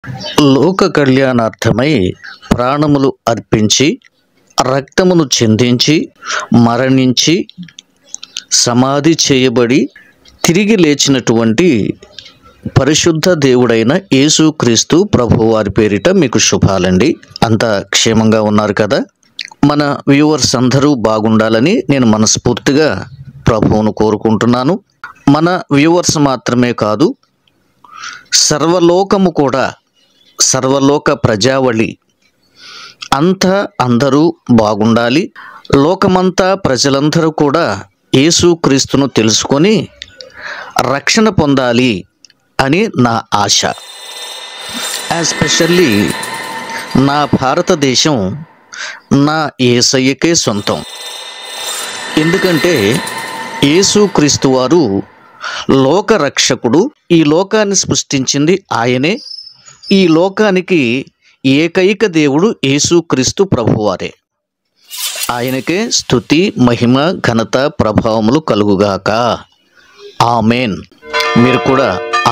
లోక కళ్యాణార్థమై ప్రాణములు అర్పించి రక్తమును చిందించి మరణించి సమాధి చేయబడి తిరిగి లేచినటువంటి పరిశుద్ధ దేవుడైన యేసుక్రీస్తు ప్రభువారి పేరిట మీకు శుభాలండి. అంతా క్షేమంగా ఉన్నారు కదా? మన వ్యూవర్స్ అందరూ బాగుండాలని నేను మనస్ఫూర్తిగా ప్రభువును కోరుకుంటున్నాను. మన వ్యూవర్స్ మాత్రమే కాదు, సర్వలోకము కూడా, సర్వలోక ప్రజావళి అంతా అందరూ బాగుండాలి. లోకమంతా ప్రజలందరూ కూడా యేసుక్రీస్తును తెలుసుకొని రక్షణ పొందాలి అని నా ఆశ. ఎస్పెషల్లీ నా భారతదేశం నా యేసయ్యకే సొంతం. ఎందుకంటే యేసుక్రీస్తు వారు లోక రక్షకుడు. ఈ లోకాన్ని సృష్టించింది ఆయనే. ఈ లోకానికి ఏకైక దేవుడు యేసుక్రీస్తు ప్రభువారే. ఆయనకే స్తుతి, మహిమ, ఘనత, ప్రభావములు కలుగుగాక. ఆమెన్. మీరు కూడా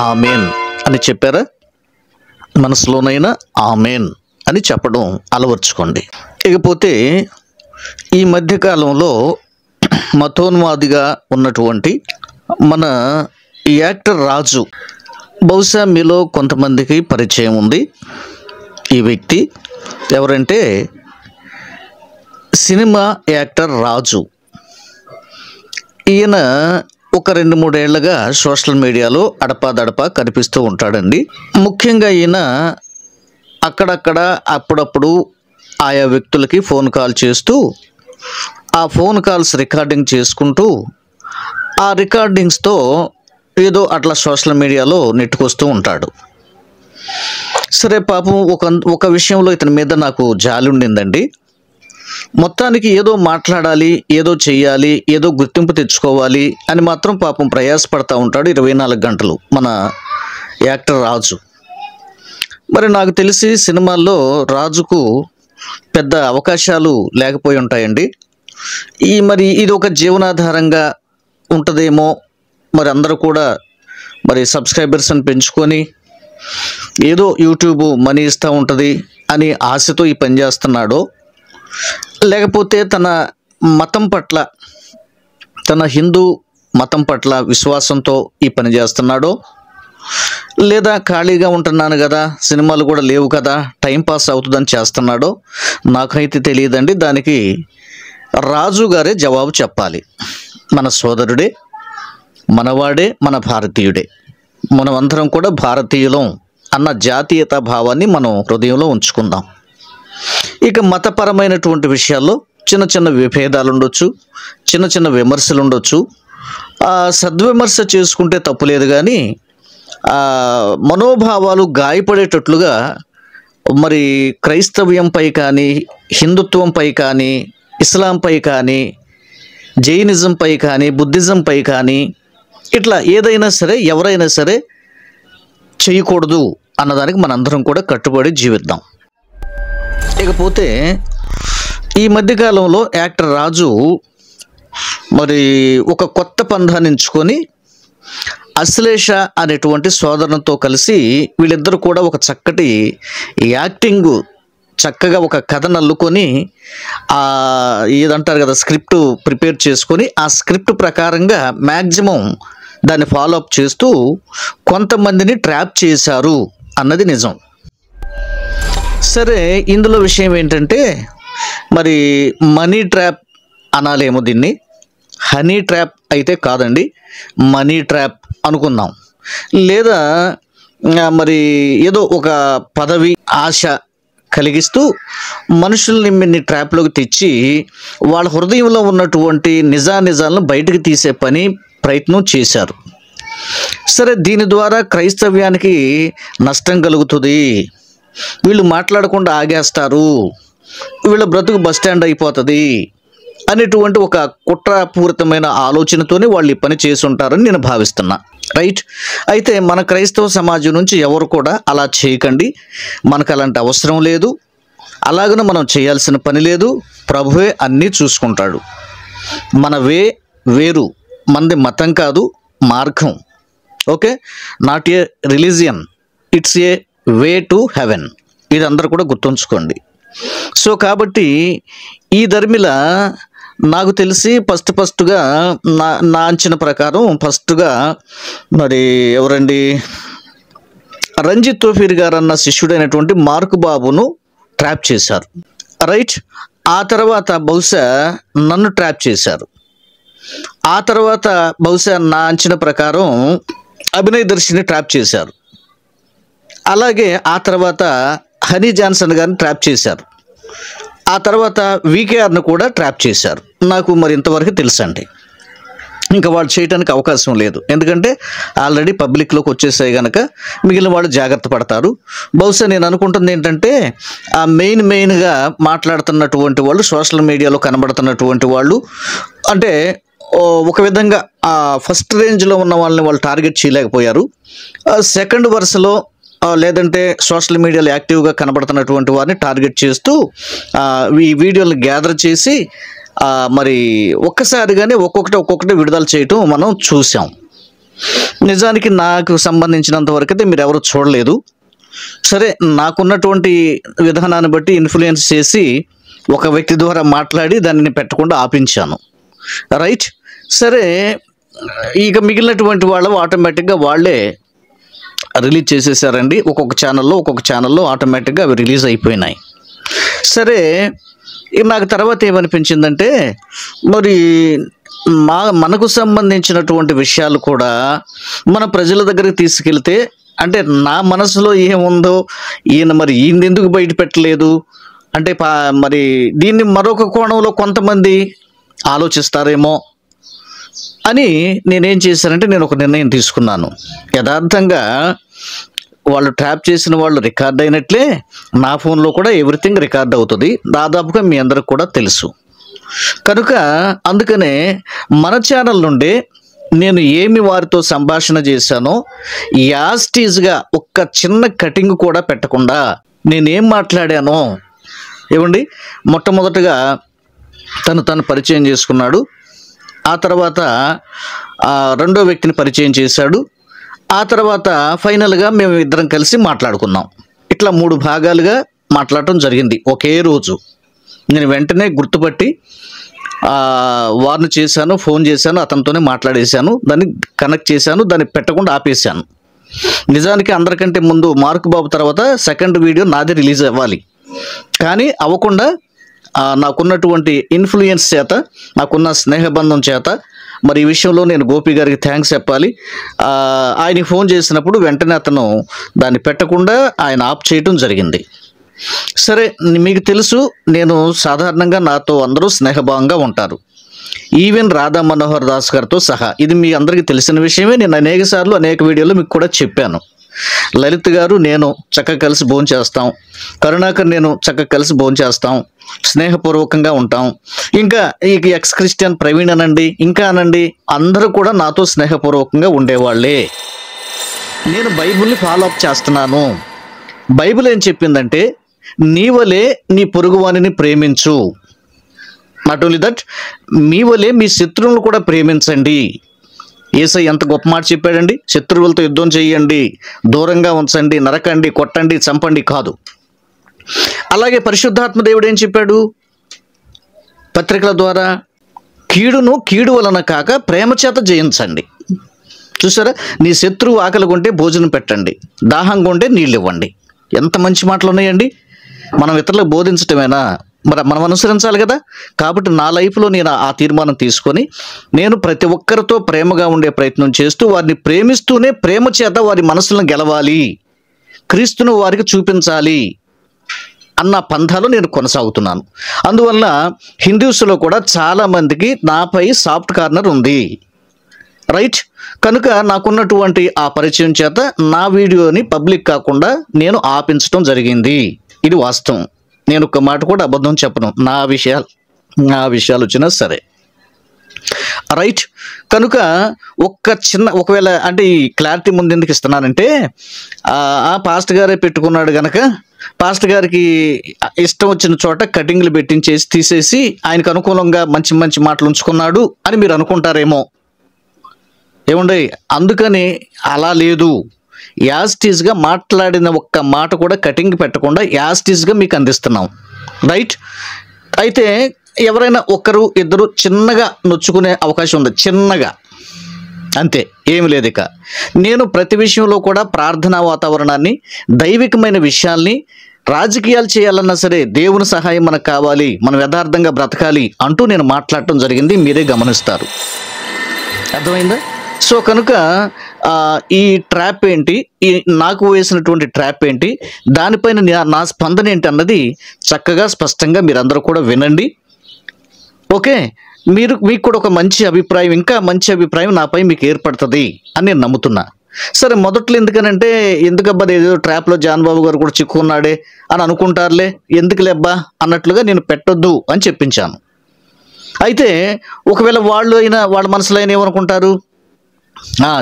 ఆమెన్ అని చెప్పారా? మనసులోనైనా ఆమెన్ అని చెప్పడం అలవర్చుకోండి. ఇకపోతే ఈ మధ్యకాలంలో మతోన్మాదిగా ఉన్నటువంటి మన యాక్టర్ రాజు, బహుశా మీలో కొంతమందికి పరిచయం ఉంది. ఈ వ్యక్తి ఎవరంటే సినిమా యాక్టర్ రాజు. ఈయన ఒక 2-3 ఏళ్లుగా సోషల్ మీడియాలో అడపాదడపా కనిపిస్తూ ఉంటాడండి. ముఖ్యంగా ఈయన అక్కడక్కడ అప్పుడప్పుడు ఆయా వ్యక్తులకి ఫోన్ కాల్ చేస్తూ ఆ ఫోన్ కాల్స్ రికార్డింగ్ చేసుకుంటూ ఆ రికార్డింగ్స్తో ఏదో అట్లా సోషల్ మీడియాలో నెట్టుకొస్తూ ఉంటాడు. సరే, పాపం ఒక విషయంలో ఇతని మీద నాకు జాలి ఉండిందండి. మొత్తానికి ఏదో మాట్లాడాలి, ఏదో చెయ్యాలి, ఏదో గుర్తింపు తెచ్చుకోవాలి అని మాత్రం పాపం ప్రయాసపడతా ఉంటాడు 24 గంటలు మన యాక్టర్ రాజు. మరి నాకు తెలిసి సినిమాల్లో రాజుకు పెద్ద అవకాశాలు లేకపోయి ఉంటాయండి. మరి ఇది ఒక జీవనాధారంగా ఉంటుందేమో, మరి అందరూ కూడా మరి సబ్స్క్రైబర్స్ని పెంచుకొని ఏదో యూట్యూబ్ మనీ ఇస్తూ ఉంటుంది అని ఆశతో ఈ పని చేస్తున్నాడో, లేకపోతే తన మతం పట్ల, తన హిందూ మతం పట్ల విశ్వాసంతో ఈ పని చేస్తున్నాడో, లేదా ఖాళీగా ఉంటున్నాను కదా, సినిమాలు కూడా లేవు కదా, టైంపాస్ అవుతుందని చేస్తున్నాడో నాకైతే తెలియదండి. దానికి రాజు గారే జవాబు చెప్పాలి. మన సోదరుడే, మనవాడే, మన భారతీయుడే. మనమందరం కూడా భారతీయులం అన్న జాతీయత భావాన్ని మనం హృదయంలో ఉంచుకుందాం. ఇక మతపరమైనటువంటి విషయాల్లో చిన్న చిన్న విభేదాలు ఉండొచ్చు, చిన్న చిన్న విమర్శలు ఉండొచ్చు. సద్విమర్శ చేసుకుంటే తప్పులేదు, కానీ మనోభావాలు గాయపడేటట్లుగా మరి క్రైస్తవ్యంపై కానీ, హిందుత్వంపై కానీ, ఇస్లాంపై కానీ, జైనిజంపై కానీ, బుద్ధిజంపై కానీ ఇట్లా ఏదైనా సరే, ఎవరైనా సరే చేయకూడదు అన్నదానికి మనందరం కూడా కట్టుబడి జీవిద్దాం. ఇకపోతే ఈ మధ్యకాలంలో యాక్టర్ రాజు మరి ఒక కొత్త పంధాన్ని ఎంచుకొని అశ్లేష అనేటువంటి సోదరునితో కలిసి వీళ్ళిద్దరూ కూడా ఒక చక్కటి యాక్టింగ్, చక్కగా ఒక కథను అల్లుకొని ఏదంటారు కదా, స్క్రిప్ట్ ప్రిపేర్ చేసుకొని ఆ స్క్రిప్ట్ ప్రకారంగా మ్యాక్సిమం దాన్ని ఫాలో అప్ చేస్తూ కొంతమందిని ట్రాప్ చేశారు అన్నది నిజం. సరే, ఇందులో విషయం ఏంటంటే మరి మనీ ట్రాప్ అనాలేమో దీన్ని. హనీ ట్రాప్ అయితే కాదండి, మనీ ట్రాప్ అనుకుందాం. లేదా మరి ఏదో ఒక పదవి ఆశ కలిగిస్తూ మనుషుల్ని ట్రాప్లోకి తెచ్చి వాళ్ళ హృదయంలో ఉన్నటువంటి నిజాలను బయటకు తీసే ప్రయత్నం చేశారు. సరే, దీని ద్వారా క్రైస్తవ్యానికి నష్టం కలుగుతుంది, వీళ్ళు మాట్లాడకుండా ఆగేస్తారు, వీళ్ళ బ్రతుకు బస్టాండ్ అయిపోతుంది అనేటువంటి ఒక కుట్రపూరితమైన ఆలోచనతోనే వాళ్ళు ఈ పని చేసి ఉంటారని నేను భావిస్తున్నా. రైట్. అయితే మన క్రైస్తవ సమాజం నుంచి ఎవరు కూడా అలా చేయకండి. మనకు అలాంటి అవసరం లేదు, అలాగనే మనం చేయాల్సిన పని లేదు. ప్రభువే అన్నీ చూసుకుంటాడు. మన వేరు, మనది మతం కాదు, మార్గం. Okay, not a religion, it's a way to heaven. ఇది అందరూ కూడా గుర్తుంచుకోండి. సో కాబట్టి ఈ ధర్మిల నాకు తెలిసి ఫస్ట్గా నా అంచనా ప్రకారం ఫస్ట్గా మరి ఎవరండి, రంజిత్ తోఫీర్ గారు అన్న శిష్యుడైనటువంటి మార్కు బాబును ట్రాప్ చేశారు. రైట్. ఆ తర్వాత బహుశా నన్ను ట్రాప్ చేశారు. ఆ తర్వాత బహుశా నా అంచనా ప్రకారం అభినయ్ దర్శిని ట్రాప్ చేశారు. అలాగే ఆ తర్వాత హనీ జాన్సన్ గారిని ట్రాప్ చేశారు. ఆ తర్వాత వీకేఆర్ను కూడా ట్రాప్ చేశారు. నాకు మరి ఇంతవరకు తెలుసండి. ఇంకా వాళ్ళు చేయడానికి అవకాశం లేదు, ఎందుకంటే ఆల్రెడీ పబ్లిక్లోకి వచ్చేసాయి కనుక మిగిలిన వాళ్ళు జాగ్రత్త పడతారు. బహుశా నేను అనుకుంటుంది ఏంటంటే ఆ మెయిన్గా మాట్లాడుతున్నటువంటి వాళ్ళు, సోషల్ మీడియాలో కనబడుతున్నటువంటి వాళ్ళు, అంటే ఒక విధంగా ఫస్ట్ రేంజ్లో ఉన్న వాళ్ళని వాళ్ళు టార్గెట్ చేయలేకపోయారు. సెకండ్ వరుసలో లేదంటే సోషల్ మీడియాలో యాక్టివ్గా కనబడుతున్నటువంటి వారిని టార్గెట్ చేస్తూ ఈ వీడియోలు గ్యాదర్ చేసి మరి ఒక్కసారిగానే ఒక్కొక్కటి విడుదల చేయటం మనం చూసాం. నిజానికి నాకు సంబంధించినంత వరకు అయితే మీరు ఎవరు చూడలేదు. సరే, నాకున్నటువంటి విధానాన్ని బట్టి ఇన్ఫ్లుయెన్స్ చేసి ఒక వ్యక్తి ద్వారా మాట్లాడి దానిని పెట్టకుండా ఆపించాను. రైట్. సరే, ఇక మిగిలినటువంటి వాళ్ళు ఆటోమేటిక్గా వాళ్ళే రిలీజ్ చేసేసారండి. ఒక్కొక్క ఛానల్లో ఆటోమేటిక్గా అవి రిలీజ్ అయిపోయినాయి. సరే, నాకు తర్వాత ఏమనిపించిందంటే మరి మనకు సంబంధించినటువంటి విషయాలు కూడా మన ప్రజల దగ్గరికి తీసుకెళ్తే, అంటే నా మనసులో ఏముందో ఈయన ఎందుకు బయట పెట్టలేదు అంటే మరి దీన్ని మరొక కోణంలో కొంతమంది ఆలోచిస్తారేమో అని నేనేం చేశానంటే నేను ఒక నిర్ణయం తీసుకున్నాను. యథార్థంగా వాళ్ళు ట్రాప్ చేసిన వాళ్ళు రికార్డ్ అయినట్లే నా ఫోన్లో కూడా ఎవ్రీథింగ్ రికార్డ్ అవుతుంది, దాదాపుగా మీ అందరికి కూడా తెలుసు. కనుక అందుకనే మన ఛానల్ నుండి నేను ఏమి వారితో సంభాషణ చేశానో యాస్టీజ్గా ఒక్క చిన్న కటింగ్ కూడా పెట్టకుండా నేనేం మాట్లాడానో ఏమండి. మొట్టమొదటగా తను పరిచయం చేసుకున్నాడు. ఆ తర్వాత రెండో వ్యక్తిని పరిచయం చేశాడు. ఆ తర్వాత ఫైనల్గా మేము ఇద్దరం కలిసి మాట్లాడుకున్నాం. ఇట్లా 3 భాగాలుగా మాట్లాడటం జరిగింది ఒకే రోజు. నేను వెంటనే గుర్తుపట్టి వార్న్ చేశాను, ఫోన్ చేశాను, అతనితోనే మాట్లాడేశాను, దాన్ని కనెక్ట్ చేశాను, దాన్ని పెట్టకుండా ఆపేశాను. నిజానికి అందరికంటే ముందు మార్కు బాబు తర్వాత సెకండ్ వీడియో నాదే రిలీజ్ అవ్వాలి, కానీ అవ్వకుండా నాకున్నటువంటి ఇన్ఫ్లుయెన్స్ చేత, నాకున్న స్నేహబంధం చేత మరి ఈ విషయంలో నేను గోపి గారికి థ్యాంక్స్ చెప్పాలి. ఆయనకి ఫోన్ చేసినప్పుడు వెంటనే అతను దాన్ని పెట్టకుండా ఆయన ఆఫ్ చేయటం జరిగింది. సరే, మీకు తెలుసు నేను సాధారణంగా నాతో అందరూ స్నేహభావంగా ఉంటారు, ఈవెన్ రాధా మనోహర్ దాస్ గారితో సహా. ఇది మీ అందరికీ తెలిసిన విషయమే. నేను అనేక వీడియోలో మీకు కూడా చెప్పాను. లలిత్ గారు నేను చక్కగా కలిసి భోంచేస్తాం, కరుణాకర్ నేను చక్కగా కలిసి భోంచేస్తాం, స్నేహపూర్వకంగా ఉంటాం. ఇంకా ఈ ఎక్స్ క్రిస్టియన్ ప్రవీణ్ అనండి, ఇంకా అనండి, అందరూ కూడా నాతో స్నేహపూర్వకంగా ఉండేవాళ్ళే. నేను బైబిల్ని ఫాలో అప్ చేస్తున్నాను. బైబిల్ ఏం చెప్పిందంటే నీ వలే నీ పొరుగువానిని ప్రేమించు. నాట్ ఓన్లీ దట్, మీ వలే మీ శత్రువులను కూడా ప్రేమించండి. యేసయ్య ఎంత గొప్ప మాట చెప్పాడండి. శత్రువులతో యుద్ధం చేయండి, దూరంగా ఉంచండి, నరకండి, కొట్టండి, చంపండి కాదు. అలాగే పరిశుద్ధాత్మ దేవుడు ఏం చెప్పాడు పత్రికల ద్వారా? కీడును కీడు వలన కాక ప్రేమ చేత జయించండి. చూసారా, నీ శత్రువు ఆకలి కొంటే భోజనం పెట్టండి, దాహంగా ఉంటే నీళ్ళు ఇవ్వండి. ఎంత మంచి మాటలు ఉన్నాయండి. మనం ఇతరులకు బోధించటమేనా? మరి మనం అనుసరించాలి కదా. కాబట్టి నా లైఫ్లో నేను ఆ తీర్మానం తీసుకొని నేను ప్రతి ఒక్కరితో ప్రేమగా ఉండే ప్రయత్నం చేస్తూ వారిని ప్రేమిస్తూనే ప్రేమ చేత వారి మనసులను గెలవాలి, క్రీస్తును వారికి చూపించాలి అన్న పంథాలో నేను కొనసాగుతున్నాను. అందువల్ల హిందూస్లో కూడా చాలామందికి నాపై సాఫ్ట్ కార్నర్ ఉంది. రైట్. కనుక నాకున్నటువంటి ఆ పరిచయం చేత నా వీడియోని పబ్లిక్ కాకుండా నేను ఆపించడం జరిగింది. ఇది వాస్తవం. నేను ఒక్క మాట కూడా అబద్ధం చెప్పను, నా విషయాలు వచ్చినా సరే. రైట్. కనుక ఒకవేళ అంటే ఈ క్లారిటీ ముందు ఎందుకు ఇస్తున్నానంటే ఆ పాస్టర్ గారే పెట్టుకున్నాడు కనుక పాస్టర్ గారికి ఇష్టం వచ్చిన చోట కటింగ్లు పెట్టించేసి తీసేసి ఆయనకు అనుకూలంగా మంచి మంచి మాటలు ఉంచుకున్నాడు అని మీరు అనుకుంటారేమో. ఏముండే, అందుకని అలా లేదు. యాస్టీస్గా మాట్లాడిన ఒక్క మాట కూడా కటింగ్ పెట్టకుండా యాస్టీస్గా మీకు అందిస్తున్నాం, రైట్? అయితే ఎవరైనా ఒకరు ఇద్దరు చిన్నగా నొచ్చుకునే అవకాశం ఉంది, చిన్నగా, అంతే, ఏమి లేదు. ఇక నేను ప్రతి విషయంలో కూడా ప్రార్థనా వాతావరణాన్ని, దైవికమైన విషయాల్ని, రాజకీయాలు చేయాలన్నా సరే దేవుని సహాయం మనకు కావాలి, మనం యథార్థంగా బ్రతకాలి అంటూ నేను మాట్లాడటం జరిగింది, మీరే గమనిస్తారు. అర్థమైందా? సో కనుక ఈ ట్రాప్ ఏంటి, ఈ నాకు వేసినటువంటి ట్రాప్ ఏంటి, దానిపైన నా స్పందన ఏంటి అన్నది చక్కగా స్పష్టంగా మీరందరూ కూడా వినండి. ఓకే, మీకు కూడా ఒక మంచి అభిప్రాయం, ఇంకా మంచి అభిప్రాయం నాపై మీకు ఏర్పడుతుంది అని నేను నమ్ముతున్నా. సరే, మొదట్లో ఎందుకనంటే ఎందుకబ్బా ఏదో ట్రాప్లో జాన్ బాబు గారు కూడా చిక్కుకున్నాడే అని అనుకుంటారులే, ఎందుకు లేబ్బా అన్నట్లుగా నేను పెట్టొద్దు అని చెప్పించాను. అయితే ఒకవేళ వాళ్ళ మనసులో అయినా ఏమనుకుంటారు,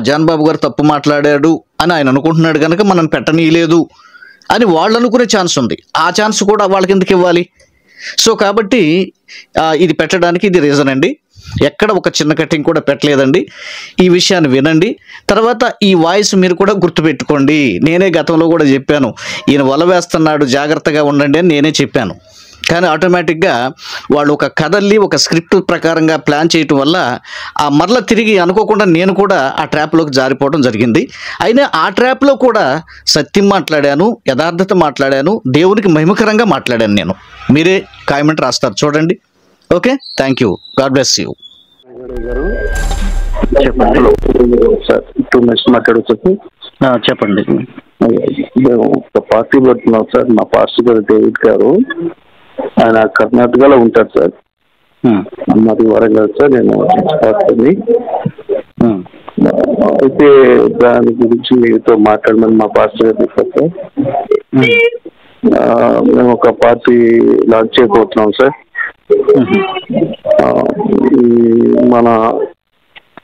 జాన్ బాబు గారు తప్పు మాట్లాడాడు అని ఆయన అనుకుంటున్నాడు కనుక మనం పెట్టనీయలేదు అని వాళ్ళు అనుకునే ఛాన్స్ ఉంది. ఆ ఛాన్స్ కూడా వాళ్ళకి ఎందుకు ఇవ్వాలి? సో కాబట్టి ఇది పెట్టడానికి ఇది రీజన్ అండి. ఎక్కడ ఒక చిన్న కటింగ్ కూడా పెట్టలేదండి. ఈ విషయాన్ని వినండి. తర్వాత ఈ వాయిస్ మీరు కూడా గుర్తుపెట్టుకోండి. నేనే గతంలో కూడా చెప్పాను, ఈయన వల వేస్తున్నాడు, జాగ్రత్తగా ఉండండి అని నేనే చెప్పాను. కానీ ఆటోమేటిక్గా వాళ్ళు ఒక కథల్ని ఒక స్క్రిప్ట్ ప్రకారంగా ప్లాన్ చేయటం వల్ల మరలా తిరిగి అనుకోకుండా నేను కూడా ఆ ట్రాప్లోకి జారిపోవడం జరిగింది. అయినా ఆ ట్రాప్లో కూడా సత్యం మాట్లాడాను, యథార్థత మాట్లాడాను, దేవునికి మహిమకరంగా మాట్లాడాను నేను. మీరే కామెంట్ రాస్తారు చూడండి. Okay, thank you, God bless you. చెప్పండి సార్, 2 minutes మాట్లాడవచ్చు. చెప్పండి. మేము ఒక పార్టీ పెడుతున్నాం సార్. మా పాస్టర్ గారు డేవిడ్ గారు, ఆయన కర్ణాటకలో ఉంటారు సార్. మాది వరంగల్ సార్. నేను పాస్టర్ని. అయితే దాని గురించి మీతో మాట్లాడమని మా పాస్టర్ గారు చెప్పారు సార్. మేము ఒక పార్టీ లాంచ్ చేయబోతున్నాం సార్. మన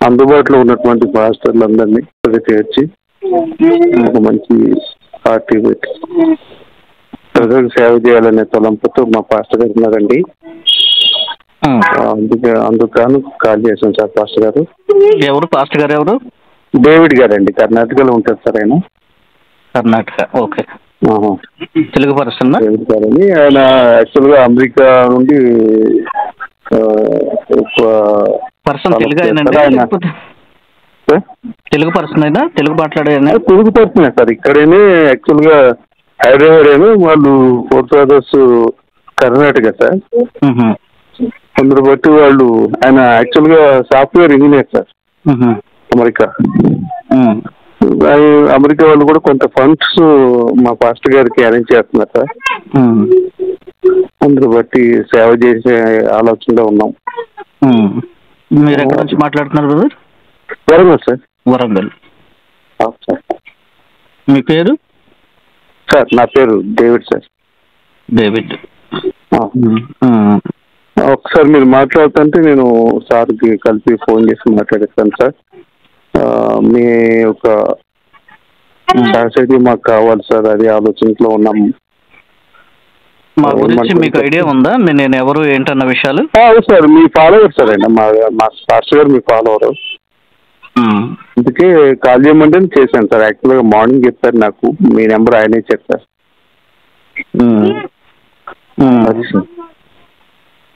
అందుబాటులో ఉన్నటువంటి పాస్టర్లందరినీ చేర్చి ఒక మంచి పార్టీ పెట్టి ప్రజలకు సేవ చేయాలనే తలంపుతో మా పాస్టర్ గారు ఉన్నారండి. అందుకని కాల్ చేశాను సార్. పాస్టర్ గారు ఎవరు? పాస్టర్ గారు ఎవరు? డేవిడ్ గారు అండి, కర్ణాటకలో ఉంటారు సార్ ఆయన. Karnataka, okay. Telugu person David గారు అని. ఆయన యాక్చువల్గా అమెరికా నుండి తెలుగు పర్సన్ అయినా, తెలుగు మాట్లాడే తెలుగు పర్సనే సార్. ఇక్కడేనే యాక్చువల్గా హైదరాబాద్ ఏమో వాళ్ళు 4 brothers కర్ణాటక సార్. అందరు బట్టి వాళ్ళు, ఆయన యాక్చువల్గా software engineer sir America. America వాళ్ళు కూడా కొంత ఫండ్స్ మా పాస్టర్ గారికి అరేంజ్ చేస్తున్నారు సార్. అందరు బట్టి సేవ చేసే ఆలోచనలో ఉన్నాం. మీరు ఎక్కడి నుంచి మాట్లాడుతున్నారు brother? Warangal sir. Warangal sir. మీ పేరు? సార్ నా పేరు డేవిడ్ సార్. డేవిడ్. ఒకసారి మీరు మాట్లాడుతుంటే నేను సార్కి కలిపి ఫోన్ చేసి మాట్లాడేస్తాను సార్. మీ యొక్క సొసైటీ మాకు కావాలి సార్, అది ఆలోచనలో ఉన్నాము. మా గురించి మీకు ఐడియా ఉందా? నేను ఎవరు ఏంటన్న విషయాలు? అవును సార్, మీ ఫాలోవర్ సార్ అయినా. మా పాస్టర్ గారు మీ ఫాలోవర్. అందుకే కాల్ చేయమంటే చేశాను సార్. యాక్చువల్గా మార్నింగ్ చెప్పారు నాకు, మీ నెంబర్ ఆయనే చెప్పారు.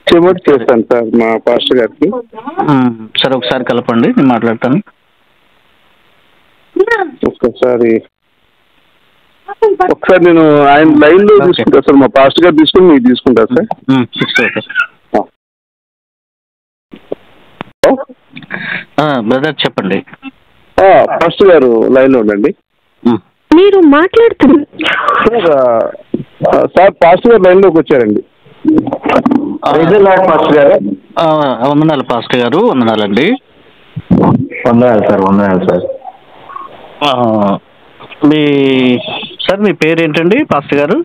చేయమంటే చేస్తాను సార్ మా పాస్టర్ గారికి. సరే, ఒకసారి కలపండి, నేను మాట్లాడతాను. ఒకసారి నేను ఆయన లైన్ లో తీసుకుంటా సార్. మా పాస్టర్ గారు తీసుకుని మీరు తీసుకుంటారు సార్. బ్రదర్ చెప్పండి. పాస్టర్ గారు లైన్ లో ఉండండి. మీరు మాట్లాడుతున్నారు సార్. పాస్టర్ గారు లైన్ లోకి వచ్చారండి. పాస్టర్ గారు వందనాలు. పాస్టర్ గారు వందనాలండి. వందనాలు సార్. వందనాలు సార్. మీ పేరు ఏంటండి పాస్టర్ గారు?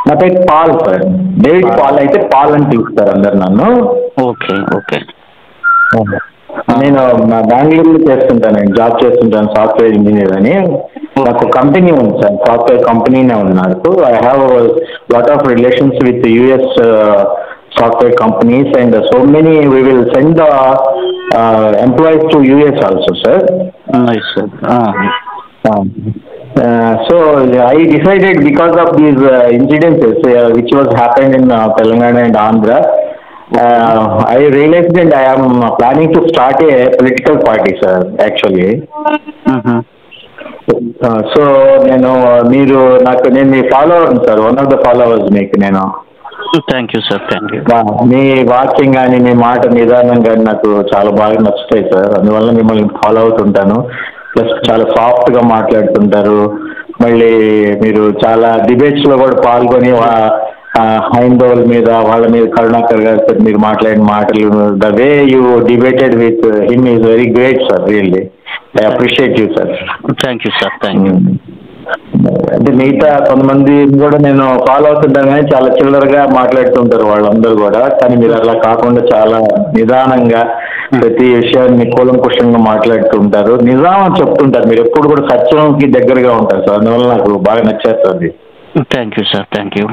నా పేరు పాల్ సార్. డేవిడ్ పాల్ అయితే పాల్ అని పిలుస్తారు అందరు నన్ను. Okay okay. నేను బెంగళూరులో చేస్తుంటాను, జాబ్ చేస్తుంటాను, సాఫ్ట్వేర్ ఇంజనీర్ అని. నాకు కంపెనీ ఉంది సార్, సాఫ్ట్వేర్ కంపెనీనే ఉంది నాకు. I have lot of relations with US software companies, and so many we will send the employees to US also, sir. Nice, sir. So I decided because of these incidences which was happened in Telangana and Andhra, I realized that I am planning to start a political party, sir, actually. So నేను మీరు నేను మీ follower sir, one of the followers మీకు నేను. Thank you sir, thank you. మీ వాక్యం కానీ మీ మాట నిదానం కానీ నాకు చాలా బాగా నచ్చుతాయి సార్. అందువల్ల మిమ్మల్ని ఫాలో అవుతుంటాను. ప్లస్ చాలా సాఫ్ట్గా మాట్లాడుతుంటారు. మళ్ళీ మీరు చాలా డిబేట్స్లో కూడా పాల్గొని హైందవుల మీద వాళ్ళ మీద కరుణాకర్ గారితో మీరు మాట్లాడిన మాటలు, the way you debated with him is very great sir, really I appreciate you sir. Thank you sir, thank you. అంటే మిగతా కొంతమంది కూడా నేను ఫాలో అవుతుంటాను కానీ చాలా చిల్లరగా మాట్లాడుతుంటారు వాళ్ళందరూ కూడా. కానీ మీరు అలా కాకుండా చాలా నిదానంగా ప్రతి విషయాన్ని కూలంకుషంగా మాట్లాడుతూ ఉంటారు, నిజాం చెప్తుంటారు. మీరు ఎప్పుడు కూడా సత్యంకి దగ్గరగా ఉంటారు సార్. అందువల్ల నాకు బాగా నచ్చేస్తుంది. Thank you sir, thank you.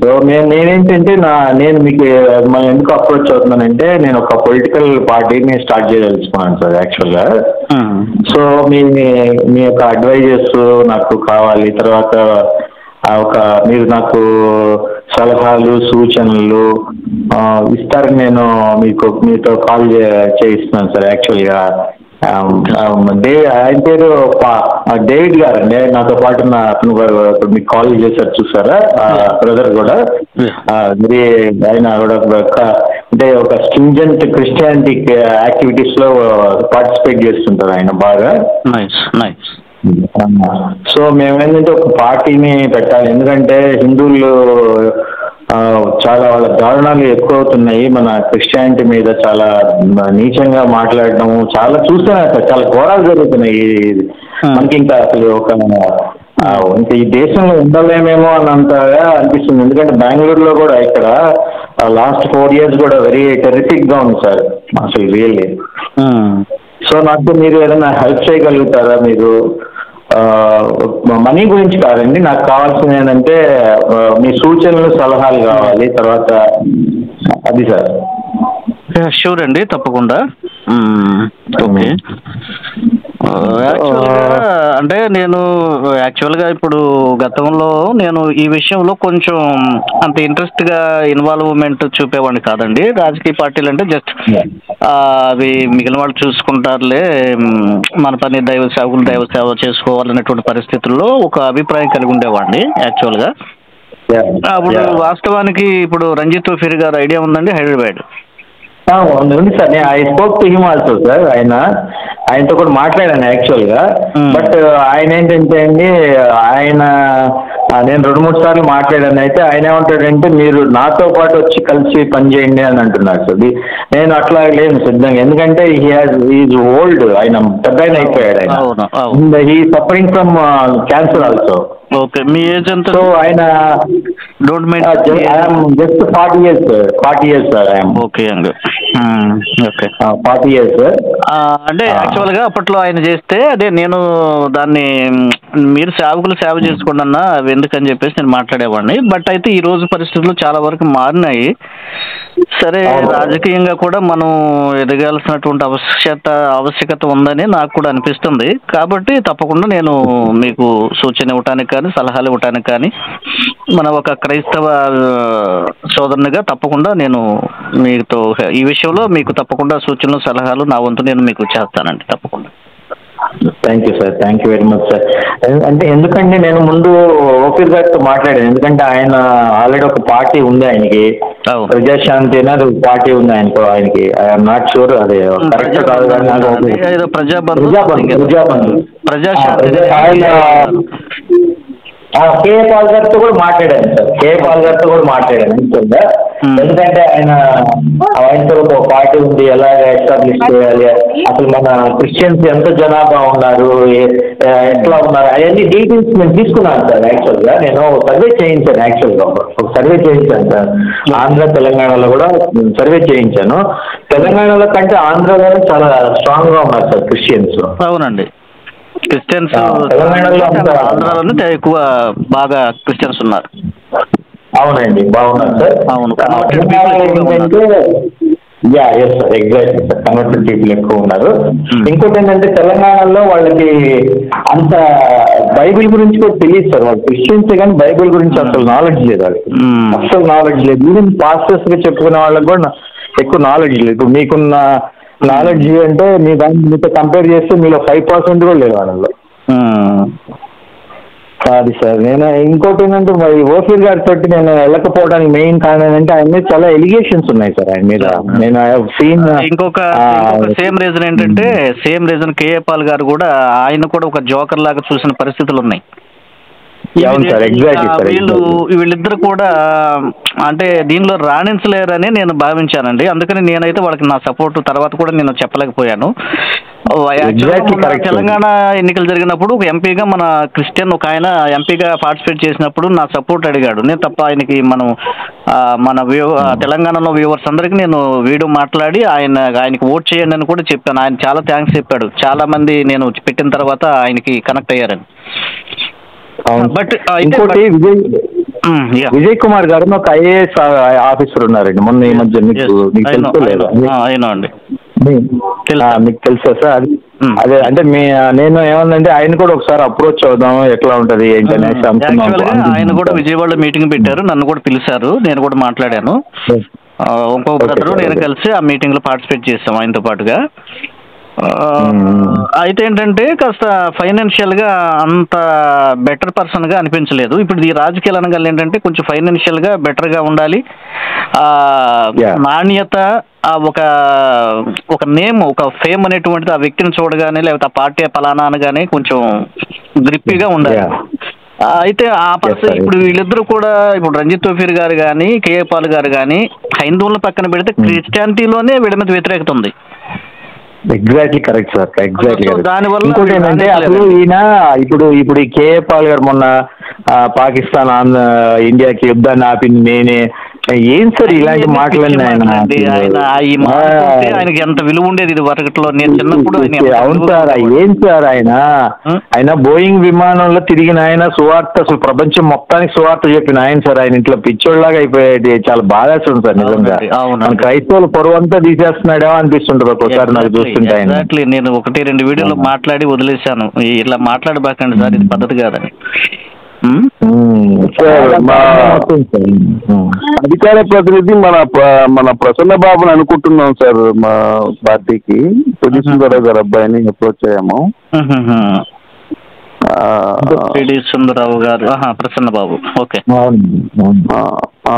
So నేనేంటంటే నేను మీకు మనం ఎందుకు అప్రోచ్ అవుతున్నానంటే, నేను ఒక పొలిటికల్ పార్టీని స్టార్ట్ చేయదలుచుకున్నాను సార్ యాక్చువల్గా. సో మీ యొక్క అడ్వైజెస్ నాకు కావాలి. తర్వాత మీరు నాకు సలహాలు సూచనలు ఇస్తారని నేను మీతో కాల్ చేయిస్తున్నాను సార్ యాక్చువల్గా. ఆయన పేరు డేవిడ్ గారు అండి, నాతో పాటు అతను గారు మీకు కాల్ చేశారు చూసారా, బ్రదర్ కూడా. మరి ఆయన కూడా అంటే ఒక స్ట్రింజెంట్ క్రిస్టియానిటీ యాక్టివిటీస్ లో పార్టిసిపేట్ చేస్తుంటారు ఆయన బాగా. సో మేమేంటంటే ఒక పార్టీని పెట్టాలి, ఎందుకంటే హిందువులు చాలా వాళ్ళ దారుణాలు ఎక్కువ అవుతున్నాయి. మన క్రిస్టియానిటీ మీద చాలా నీచంగా మాట్లాడటము చాలా చూస్తున్నాయి సార్. చాలా ఘోరాలు జరుగుతున్నాయి. మనకి ఇంకా అసలు ఇంకా ఈ దేశంలో ఉండలేమేమో అన్నంతగా అనిపిస్తుంది. ఎందుకంటే బెంగళూరులో కూడా ఇక్కడ లాస్ట్ 4 years కూడా వెరీ టెరిఫిక్ గా ఉంది సార్ అసలు రియల్లీ. సో నాకు మీరు ఏదైనా హెల్ప్ చేయగలుగుతారా? మీరు మనీ గురించి కాదండి, నాకు కావాల్సింది ఏంటంటే మీ సూచనలు సలహాలు కావాలి. తర్వాత అది సార్. షూర్ అండి, తప్పకుండా. ఓకే. అంటే నేను యాక్చువల్గా ఇప్పుడు గతంలో నేను ఈ విషయంలో కొంచెం అంత ఇంట్రెస్ట్గా ఇన్వాల్వ్మెంట్ చూపేవాడిని కాదండి. రాజకీయ పార్టీలు అంటే జస్ట్ అవి మిగిలిన వాళ్ళు చూసుకుంటారులే, మన పని దైవ సేవ చేసుకోవాలనేటువంటి పరిస్థితుల్లో ఒక అభిప్రాయం కలిగి ఉండేవాడిని యాక్చువల్గా. అప్పుడు వాస్తవానికి ఇప్పుడు రంజిత్ తోఫీర్ గారు ఐడియా ఉందండి, హైదరాబాద్. ఉంది సార్. నేను I spoke to him also sir. ఆయనతో కూడా మాట్లాడాను యాక్చువల్గా. బట్ ఆయన ఏంటంటే అండి, నేను 2-3 సార్లు మాట్లాడాను. అయితే ఆయన ఏమంటాడంటే మీరు నాతో పాటు వచ్చి కలిసి పనిచేయండి అని అంటున్నారు సార్. నేను అట్లా లేను సిద్ధంగా, ఎందుకంటే ఈజ్ ఓల్డ్, ఆయన పెద్ద ఆయన అయిపోయాడు. ఆయన he suffering from cancer also. Okay, మీ ఏజ్ ఎంత? సో ఆయన don't mind just 40 years sir. 40 years sir. Okay అండి. Okay, 40 years sir. అంటే యాక్చువల్గా అప్పట్లో ఆయన చేస్తే అదే నేను దాన్ని మీరు సేవకులు సేవ చేసుకోండి అన్న, అవి ఎందుకని చెప్పేసి నేను మాట్లాడేవాడిని. బట్ అయితే ఈ రోజు పరిస్థితులు చాలా వరకు మారినాయి. సరే, రాజకీయంగా కూడా మనం ఎదగాల్సినటువంటి ఆవశ్యకత ఉందని నాకు కూడా అనిపిస్తుంది. కాబట్టి తప్పకుండా నేను మీకు సూచన ఇవ్వటానికి కానీ సలహాలు ఇవ్వటానికి కానీ మన ఒక క్రైస్తవ సోదరునిగా తప్పకుండా నేను మీతో ఈ విషయంలో మీకు తప్పకుండా సూచనలు సలహాలు నా వంతు నేను మీకు చేస్తానండి తప్పకుండా. Thank you sir, thank you very much sir. అంటే ఎందుకంటే నేను ముందు ఓఫీర్ గారితో మాట్లాడాను, ఎందుకంటే ఆయన ఆల్రెడీ ఒక పార్టీ ఉంది ఆయనకి, ప్రజాశాంతి అనేది పార్టీ ఉంది ఆయనకి. ఐఎమ్ నాట్ షూర్ అది కరెక్ట్ కాదు కానీ కేఏ పాల్ గారితో కూడా మాట్లాడాను సార్. కేఏ పాల్ గారితో కూడా మాట్లాడాను యాక్చువల్గా. ఎందుకంటే ఆయనతో ఒక పార్టీ ఉంది, ఎలాగ ఎస్టాబ్లిష్ చేయాలి, అసలు మన క్రిస్టియన్స్ ఎంత జనాభా ఉన్నారు, ఎట్లా ఉన్నారు, అవన్నీ డీటెయిల్స్ నేను తీసుకున్నాను సార్. యాక్చువల్గా నేను సర్వే చేయించాను. యాక్చువల్గా ఒక సర్వే చేయించాను సార్. ఆంధ్ర తెలంగాణలో కూడా సర్వే చేయించాను. తెలంగాణలో కంటే ఆంధ్రలోనే చాలా స్ట్రాంగ్ గా ఉన్నారు సార్ క్రిస్టియన్స్. అవునండి, క్రిస్టియన్స్ ఆంధ్రాలోనే ఎక్కువ బాగా క్రిస్టియన్స్ ఉన్నారు. అవునండి, బాగున్నారు సార్. అవును, yes sir, exactly sir. Converted people ఎక్కువ ఉన్నారు. ఇంకోటి ఏంటంటే తెలంగాణలో వాళ్ళకి అంత బైబిల్ గురించి కూడా తెలియదు సార్. వాళ్ళు క్రిస్టియన్స్ కానీ బైబిల్ గురించి అసలు నాలెడ్జ్ లేదు వాళ్ళకి, అసలు నాలెడ్జ్ లేదు. ఈవెన్ పాస్టర్స్ గా చెప్పుకునే వాళ్ళకి కూడా ఎక్కువ నాలెడ్జ్ లేదు. ఇప్పుడు మీకున్న నాలెడ్జ్ అంటే మీ దాన్ని మీతో కంపేర్ చేస్తే మీలో 5% కూడా లేదు వాళ్ళలో. అది సార్. నేను ఇంకోటి ఏంటంటే మరి ఓఫీర్ గారితో నేను వెళ్ళకపోవడానికి మెయిన్ కారణం ఏంటంటే ఆయన మీద చాలా ఎలిగేషన్స్ ఉన్నాయి సార్ ఆయన మీద. నేను ఇంకొక సేమ్ రీజన్ ఏంటంటే సేమ్ రీజన్ కేఏ పాల్ గారు కూడా ఆయన కూడా ఒక జోకర్ లాగా చూసిన పరిస్థితులు ఉన్నాయి. వీళ్ళిద్దరు కూడా అంటే దీనిలో రాణించలేరని నేను భావించానండి. అందుకని నేనైతే వాళ్ళకి నా సపోర్ట్ తర్వాత కూడా నేను చెప్పలేకపోయాను. తెలంగాణ ఎన్నికలు జరిగినప్పుడు ఒక ఎంపీగా మన క్రిస్టియన్ ఒక ఆయన ఎంపీగా పార్టిసిపేట్ చేసినప్పుడు నా సపోర్ట్ అడిగాడు. నేను తప్ప ఆయనకి మన తెలంగాణలో వ్యూవర్స్ అందరికీ నేను వీడియో మాట్లాడి ఆయనకి ఓట్ చేయండి అని కూడా చెప్పాను. ఆయన చాలా థ్యాంక్స్ చెప్పాడు. చాలా మంది నేను పెట్టిన తర్వాత ఆయనకి కనెక్ట్ అయ్యారని. బట్ ఇంకోటి విజయ్ కుమార్ గారు ఒక ఐఏఎస్ ఆఫీసర్ ఉన్నారండి మొన్న ఈ మధ్య. మీకు తెలుసు లేదా? మీకు తెలుసా సార్? అదే అంటే నేను ఏమందంటే ఆయన కూడా ఒకసారి అప్రోచ్ అవుదాం ఎట్లా ఉంటది ఏంటనే. ఆయన కూడా విజయవాడలో మీటింగ్ పెట్టారు, నన్ను కూడా పిలిచారు, నేను కూడా మాట్లాడాను. ఇంకో బ్రదరు నేను కలిసి ఆ మీటింగ్ లో పార్టిసిపేట్ చేస్తాం ఆయనతో పాటుగా. అయితే ఏంటంటే కాస్త ఫైనాన్షియల్ గా అంత బెటర్ పర్సన్ గా అనిపించలేదు. ఇప్పుడు ఈ రాజకీయాలు అనగానే ఏంటంటే కొంచెం ఫైనాన్షియల్ గా బెటర్ గా ఉండాలి, నాణ్యత, ఒక నేమ్, ఒక ఫేమ్ అనేటువంటిది ఆ వ్యక్తిని చూడగానే లేకపోతే ఆ పార్టీ పలానా అనగానే కొంచెం గ్రిప్పీగా ఉండాలి. అయితే ఆ పరిస్థితి ఇప్పుడు వీళ్ళిద్దరూ కూడా ఇప్పుడు రంజిత్ తోఫీర్ గారు కానీ కేఏ పాల్ గారు కానీ హైందవులను పక్కన పెడితే క్రిస్టియానిటీలోనే వీళ్ళ మీద వ్యతిరేకత ఉంది. Exactly correct sir, exactly. ఇంకోటి ఏంటంటే అసలు ఈయన ఇప్పుడు ఈ కేఏ పాల్ గారు మొన్న పాకిస్తాన్ ఇండియాకి యుద్ధాన్ని ఆపింది నేనే, ఏం సార్ ఇలాంటి మాటలన్నీ ఆయనకి ఎంత విలువ ఉండేది ఇది వరకట్లో నేను చిన్నప్పుడు. అవును సార్, ఏం సార్ ఆయన బోయింగ్ విమానంలో తిరిగిన ఆయన సువార్త, అసలు ప్రపంచం మొత్తానికి సువార్త చెప్పిన ఆయన సార్. ఆయన ఇంట్లో పిచ్చోళ్ళలాగా అయిపోయేది, చాలా బాధేస్తుంది సార్ నిజంగా. మన క్రైస్తవుల పొరవంతా తీసేస్తున్నాడేమో అనిపిస్తుంటది ఒక్కోసారి నాకు చూస్తుంటే. నేను 1-2 వీడియోలు మాట్లాడి వదిలేశాను, ఇలా మాట్లాడబాకండి సార్, ఇది పద్ధతి కాదని. అధికార ప్రతినిధి మన ప్రసన్న బాబుని అనుకుంటున్నాం సార్. మా పార్టీకి సుందరరావు గారు అబ్బాయిని అప్రోచ్ అయ్యాము. సుందరరావు గారు, ప్రసన్న బాబు, ఓకే.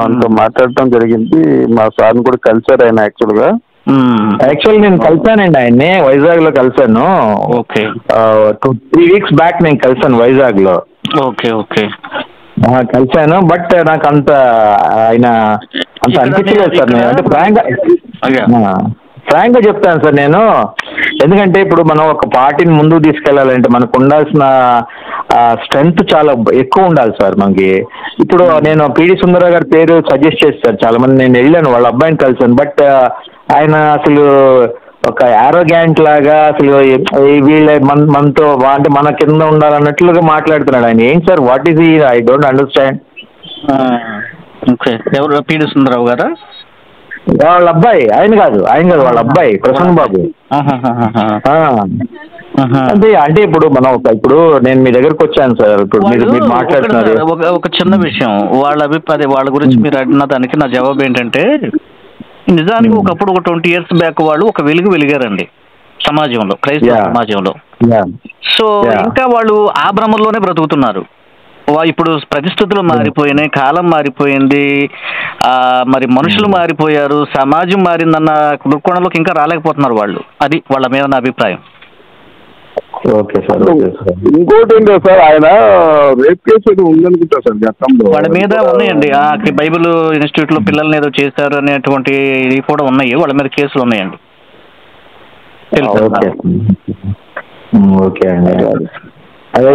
అంతా మాట్లాడటం జరిగింది. మా సార్ని కూడా కలిసారు ఆయన. యాక్చువల్ నేను కలిసానండి ఆయన్ని వైజాగ్ లో కలిసాను. ఓకే, 2-3 weeks బ్యాక్ నేను కలిసాను వైజాగ్ లో. Okay okay కలిసాను. బట్ నాకు అంత అనిపించలేదు సార్. నేను అంటే ఫ్రాంక్ గా చెప్తాను సార్ నేను. ఎందుకంటే ఇప్పుడు మనం ఒక పార్టీని ముందుకు తీసుకెళ్లాలంటే మనకు ఉండాల్సిన స్ట్రెంగ్త్ చాలా ఎక్కువ ఉండాలి సార్ మనకి. ఇప్పుడు నేను పిడి సుందరరావు గారి పేరు సజెస్ట్ చేస్తారు చాలా మంది. నేను వెళ్ళాను, వాళ్ళ అబ్బాయిని కలిసాను. బట్ ఆయన అసలు ఒక యారోగ్యాంట్ లాగా అసలు వీళ్ళ మనతో అంటే మన కింద ఉండాలన్నట్లుగా మాట్లాడుతున్నాడు ఆయన. ఏం sir, what is I don't understand. ఎవరు పిడి సుందరరావు గారా? వాళ్ళ అబ్బాయి, ఆయన కాదు వాళ్ళ అబ్బాయి ప్రసన్న బాబు. అంటే ఇప్పుడు మనం ఇప్పుడు నేను మీ దగ్గరకు వచ్చాను సార్. ఇప్పుడు మీరు మాట్లాడుతున్నారు. ఒక చిన్న విషయం, వాళ్ళ అభిప్రాయం వాళ్ళ గురించి మీరు అడిగిన దానికి నా జవాబు ఏంటంటే, నిజానికి ఒకప్పుడు ఒక 20 years బ్యాక్ వాళ్ళు ఒక వెలిగారండి సమాజంలో, క్రైస్తవ సమాజంలో. సో ఇంకా వాళ్ళు ఆ భ్రమల్లోనే బ్రతుకుతున్నారు. ఇప్పుడు పరిస్థితులు మారిపోయినాయి, కాలం మారిపోయింది, మరి మనుషులు మారిపోయారు, సమాజం మారిందన్న దృక్కోణంలోకి ఇంకా రాలేకపోతున్నారు వాళ్ళు. అది వాళ్ళ మీద నా అభిప్రాయం. Okay sir. ఇంకోటి ఏంటో సార్, ఆయన రేప్ కేసు ఉందనుకుంటా సార్ గతంలో. వాళ్ళ మీద ఉన్నాయండి, బైబిల్ ఇన్స్టిట్యూట్ లో పిల్లల్ని ఏదో చేశారు అనేటువంటి ఇది కూడా ఉన్నాయి. వాళ్ళ మీద కేసులు ఉన్నాయండి. ఓకే అండి. అదే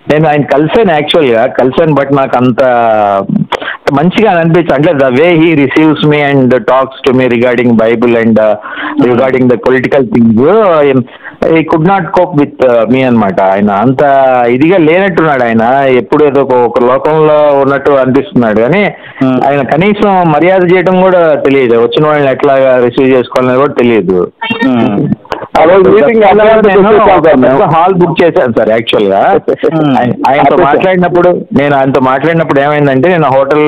నేను ఆయన కలిసాను, యాక్చువల్గా కలిసాను. బట్ నాకు అంత మంచిగా అనిపించింది. అంటే the way he receives me and talks to me regarding Bible and regarding the political things, ఈ could not cope with me అనమాట. ఆయన అంత ఇదిగా లేనట్టున్నాడు. ఆయన ఎప్పుడు ఏదో ఒక లోకంలో ఉన్నట్టు అనిపిస్తున్నాడు, కానీ ఆయన కనీసం మర్యాద చేయడం కూడా తెలియదు. వచ్చిన వాళ్ళని ఎట్లా రిసీవ్ చేసుకోవాలని కూడా తెలియదు. హాల్ బుక్ చేశాను సార్. యాక్చువల్ గా ఆయనతో మాట్లాడినప్పుడు ఏమైందంటే, నేను హోటల్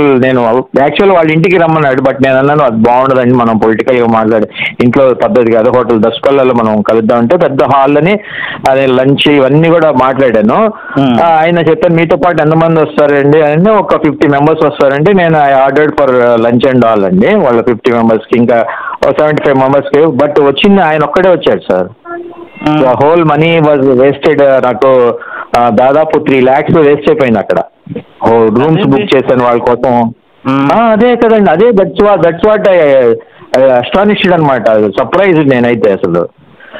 యాక్చువల్ వాళ్ళ ఇంటికి రమ్మన్నాడు. బట్ నేను అన్నాను అది బాగుండదండి, మనం పొలిటికల్ గా మాట్లాడి ఇంట్లో పద్ధతి కాదు, హోటల్ దశపల్లలో మనం కలుద్దామంటే పెద్ద హాల్ అని అదే లంచ్ ఇవన్నీ కూడా మాట్లాడాను. ఆయన చెప్పాను మీతో పాటు ఎంతమంది వస్తారండి అని. ఒక 50 members వస్తారండి. నేను I ordered for lunch and all అండి వాళ్ళ 50 members కి, ఇంకా 75 members కి. బట్ వచ్చింది ఆయన ఒక్కడే వచ్చాడు sir. Whole money was wasted. నాకు దాదాపు 3 lakhs వేస్ట్ అయిపోయింది అక్కడ. రూమ్స్ బుక్ చేశాను వాళ్ళ కోసం. అదే కదండి, అదే దట్స్ వాట్ ఐ అస్టానిష్డ్ అనమాట. సర్ప్రైజ్ నేనైతే అసలు.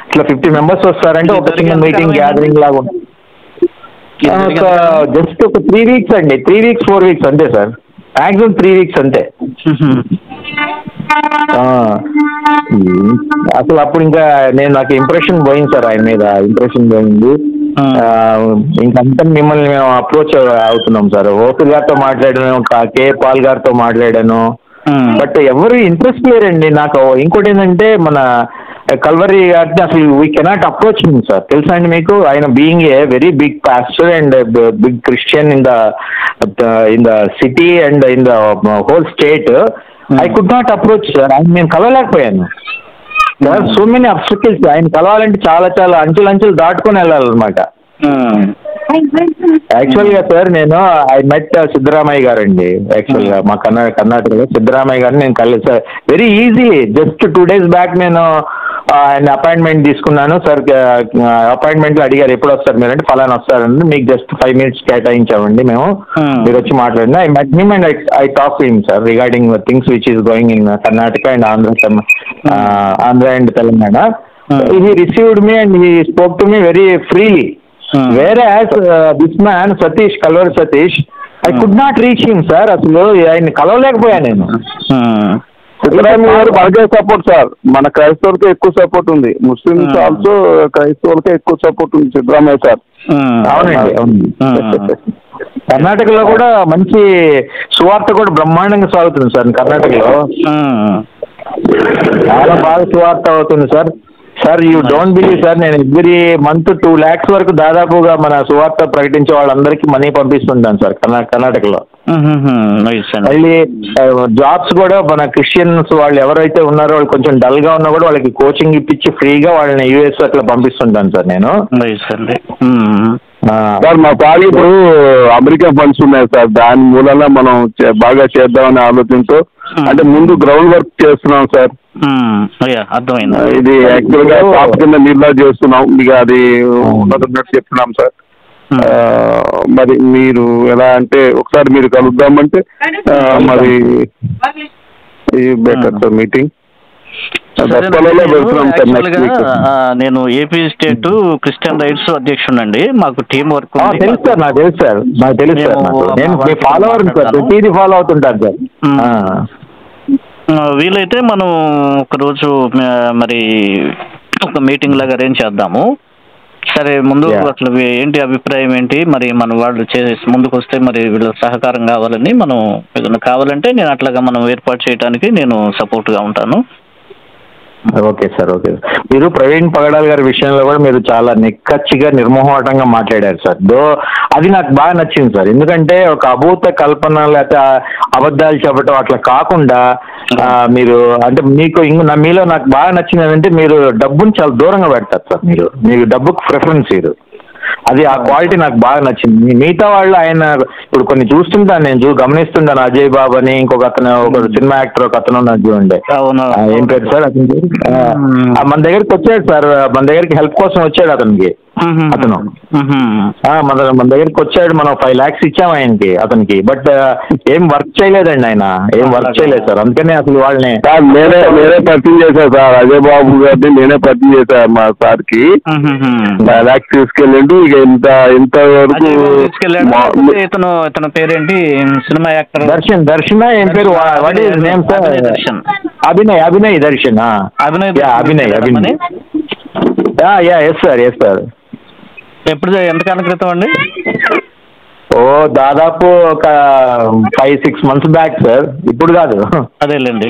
ఇట్లా 50 members వస్తారంటే ఒక చిన్న మీటింగ్ గ్యాదరింగ్ లాగా జస్ట్ ఒక 3 weeks అండి. 3 weeks 4 weeks అంతే సార్. మ్యాక్సిమం 3 weeks అంతే. అసలు అప్పుడు ఇంకా నాకు ఇంప్రెషన్ పోయింది సార్, ఆయన మీద ఇంప్రెషన్ పోయింది. ఇంకంతా మిమ్మల్ని మేము అప్రోచ్ అవుతున్నాం సార్. ఓపీ గారితో మాట్లాడాను, కే పాల్ గారితో మాట్లాడాను, బట్ ఎవరు ఇంట్రెస్ట్ లేరండి. నాకు ఇంకోటి ఏంటంటే, మన కల్వరి గారిని అసలు we cannot approach him sir. తెలుసా అండి మీకు? ఆయన being a very big pastor and big Christian in the city and in the whole state, I could not approach sir. ఆయన నేను కలవలేకపోయాను. So many obstacles. ఆయన కలవాలంటే చాలా అంచులు దాటుకొని వెళ్ళాలన్నమాట. యాక్చువల్ గా సార్ నేను ఐ మెట్ సిద్ధరామయ్య గారు అండి. యాక్చువల్ గా మా కర్ణాటకలో సిద్ధరామయ్య గారిని నేను కలిసి very easy. Just 2 days back నేను ఆయన అపాయింట్మెంట్ తీసుకున్నాను సార్. అపాయింట్మెంట్ లో అడిగారు ఎప్పుడు వస్తారు మీరు అంటే, ఫలానా వస్తారండి, మీకు జస్ట్ 5 minutes కేటాయించామండి మేము, మీరు వచ్చి మాట్లాడండి. I met him and I talk to him sir regarding things which is going in Karnataka and Andhra and Telangana. He received me and he spoke to me very freely. Whereas this man Calvary Satish, I could not reach him sir. అసలు ఆయన కలవలేకపోయా నేను. సిద్ధరామయ్య గారు మనకే support sir. మన క్రైస్తవులకే ఎక్కువ support ఉంది. Muslims also క్రైస్తవులకే ఎక్కువ support ఉంది సిద్ధరామయ్య సార్. అవునండి, అవును. కర్ణాటకలో కూడా మంచి సువార్త కూడా బ్రహ్మాండంగా సాగుతుంది సార్. కర్ణాటకలో చాలా బాగా సువార్త అవుతుంది sir. Sir you don't believe sir, నేను ఎవ్రీ మంత్ 2 lakhs వరకు దాదాపుగా మన సువార్త ప్రకటించే వాళ్ళందరికీ మనీ పంపిస్తుంటాను సార్ కర్ణాటకలో. మళ్ళీ జాబ్స్ కూడా మన క్రిస్టియన్స్ వాళ్ళు ఎవరైతే ఉన్నారో వాళ్ళు కొంచెం డల్ గా ఉన్నా కూడా వాళ్ళకి కోచింగ్ ఇప్పించి ఫ్రీగా వాళ్ళని US అట్లా పంపిస్తుంటాను సార్ నేను. సార్ మా పాలి ఇప్పుడు అమెరికా ఫండ్స్ ఉన్నాయి సార్. దాని మూలంగా మనం బాగా చేద్దామనే ఆలోచనతో, అంటే ముందు గ్రౌండ్ వర్క్ చేస్తున్నాం సార్. అర్థమైంది. ఇది యాక్చువల్ గా పాప కింద నిర్లా చేస్తున్నాం, ఇక అది ఉన్నట్టు చెప్తున్నాం సార్. మరి మీరు ఎలా అంటే ఒకసారి మీరు కలుద్దామంటే మరి బెటర్ సార్ మీటింగ్. నేను ఏపీ స్టేట్ క్రిస్టియన్ రైట్స్ అధ్యక్షుడండి. మాకు టీం వర్క్ తెలుసు సార్. నాకు తెలుసు సార్, నాకు తెలుసు సార్. నేను ఫాలోవర్ సార్, ప్రతిదీ ఫాలో అవుతుంటాను సార్. వీలైతే మనం ఒకరోజు మరి ఒక మీటింగ్ లాగా అరేంజ్ చేద్దాము. సరే, ముందు అసలు ఏంటి అభిప్రాయం ఏంటి, మరి మన వాళ్ళు ముందుకు వస్తే మరి వీళ్ళ సహకారం కావాలని, మనం ఏదైనా కావాలంటే నేను అట్లాగా మనం ఏర్పాటు చేయడానికి నేను సపోర్ట్గా ఉంటాను. Okay sir, okay. మీరు ప్రవీణ్ పగడాల్ గారి విషయంలో కూడా మీరు చాలా నిక్కచ్చిగా నిర్మోహమాటంగా మాట్లాడారు సార్. అది నాకు బాగా నచ్చింది సార్. ఎందుకంటే ఒక అభూత కల్పన లేకపోతే అబద్ధాలు చెప్పడం అట్లా కాకుండా మీరు అంటే మీలో నాకు బాగా నచ్చింది ఏంటంటే, మీరు డబ్బుని చాలా దూరంగా పెడతారు సార్. మీరు డబ్బుకు ప్రిఫరెన్స్ ఇరు. అది ఆ క్వాలిటీ నాకు బాగా నచ్చింది. మిగతా వాళ్ళు ఆయన ఇప్పుడు కొన్ని చూస్తుంటాను, నేను గమనిస్తుంటాను. అజయ్ బాబు అని ఇంకొక అతను, ఒక సినిమా యాక్టర్ ఒక అతను ఉన్నది చూడండి, ఏం పేరు సార్ అతనికి, మన దగ్గరికి వచ్చాడు సార్, మన దగ్గరికి హెల్ప్ కోసం వచ్చాడు. అతనికి అతను మన దగ్గరికి వచ్చాడు. మనం 5 lakhs ఇచ్చాము ఆయనకి, అతనికి. బట్ ఏం వర్క్ చేయలేదండి ఆయన, ఏం వర్క్ చేయలేదు సార్. అందుకనే అసలు వాళ్ళని నేనే పరిచయం చేశాను సార్, అజయ్ బాబు గారిని నేనే పరిచయం చేశాను మా సార్ కి. 5 lakhs తీసుకెళ్ళండి. ఇక ఇంతవరకు ఇతను పేరేంటి, సినిమా యాక్టర్ దర్శన్ ఏం పేరు, what is name sir? Abhinay Darshan. Abhinay yes sir. ఎప్పుడు, ఎంతకాలం క్రితం అండి? దాదాపు ఒక 5-6 months బ్యాక్ సార్, ఇప్పుడు కాదు. అదేలేండి.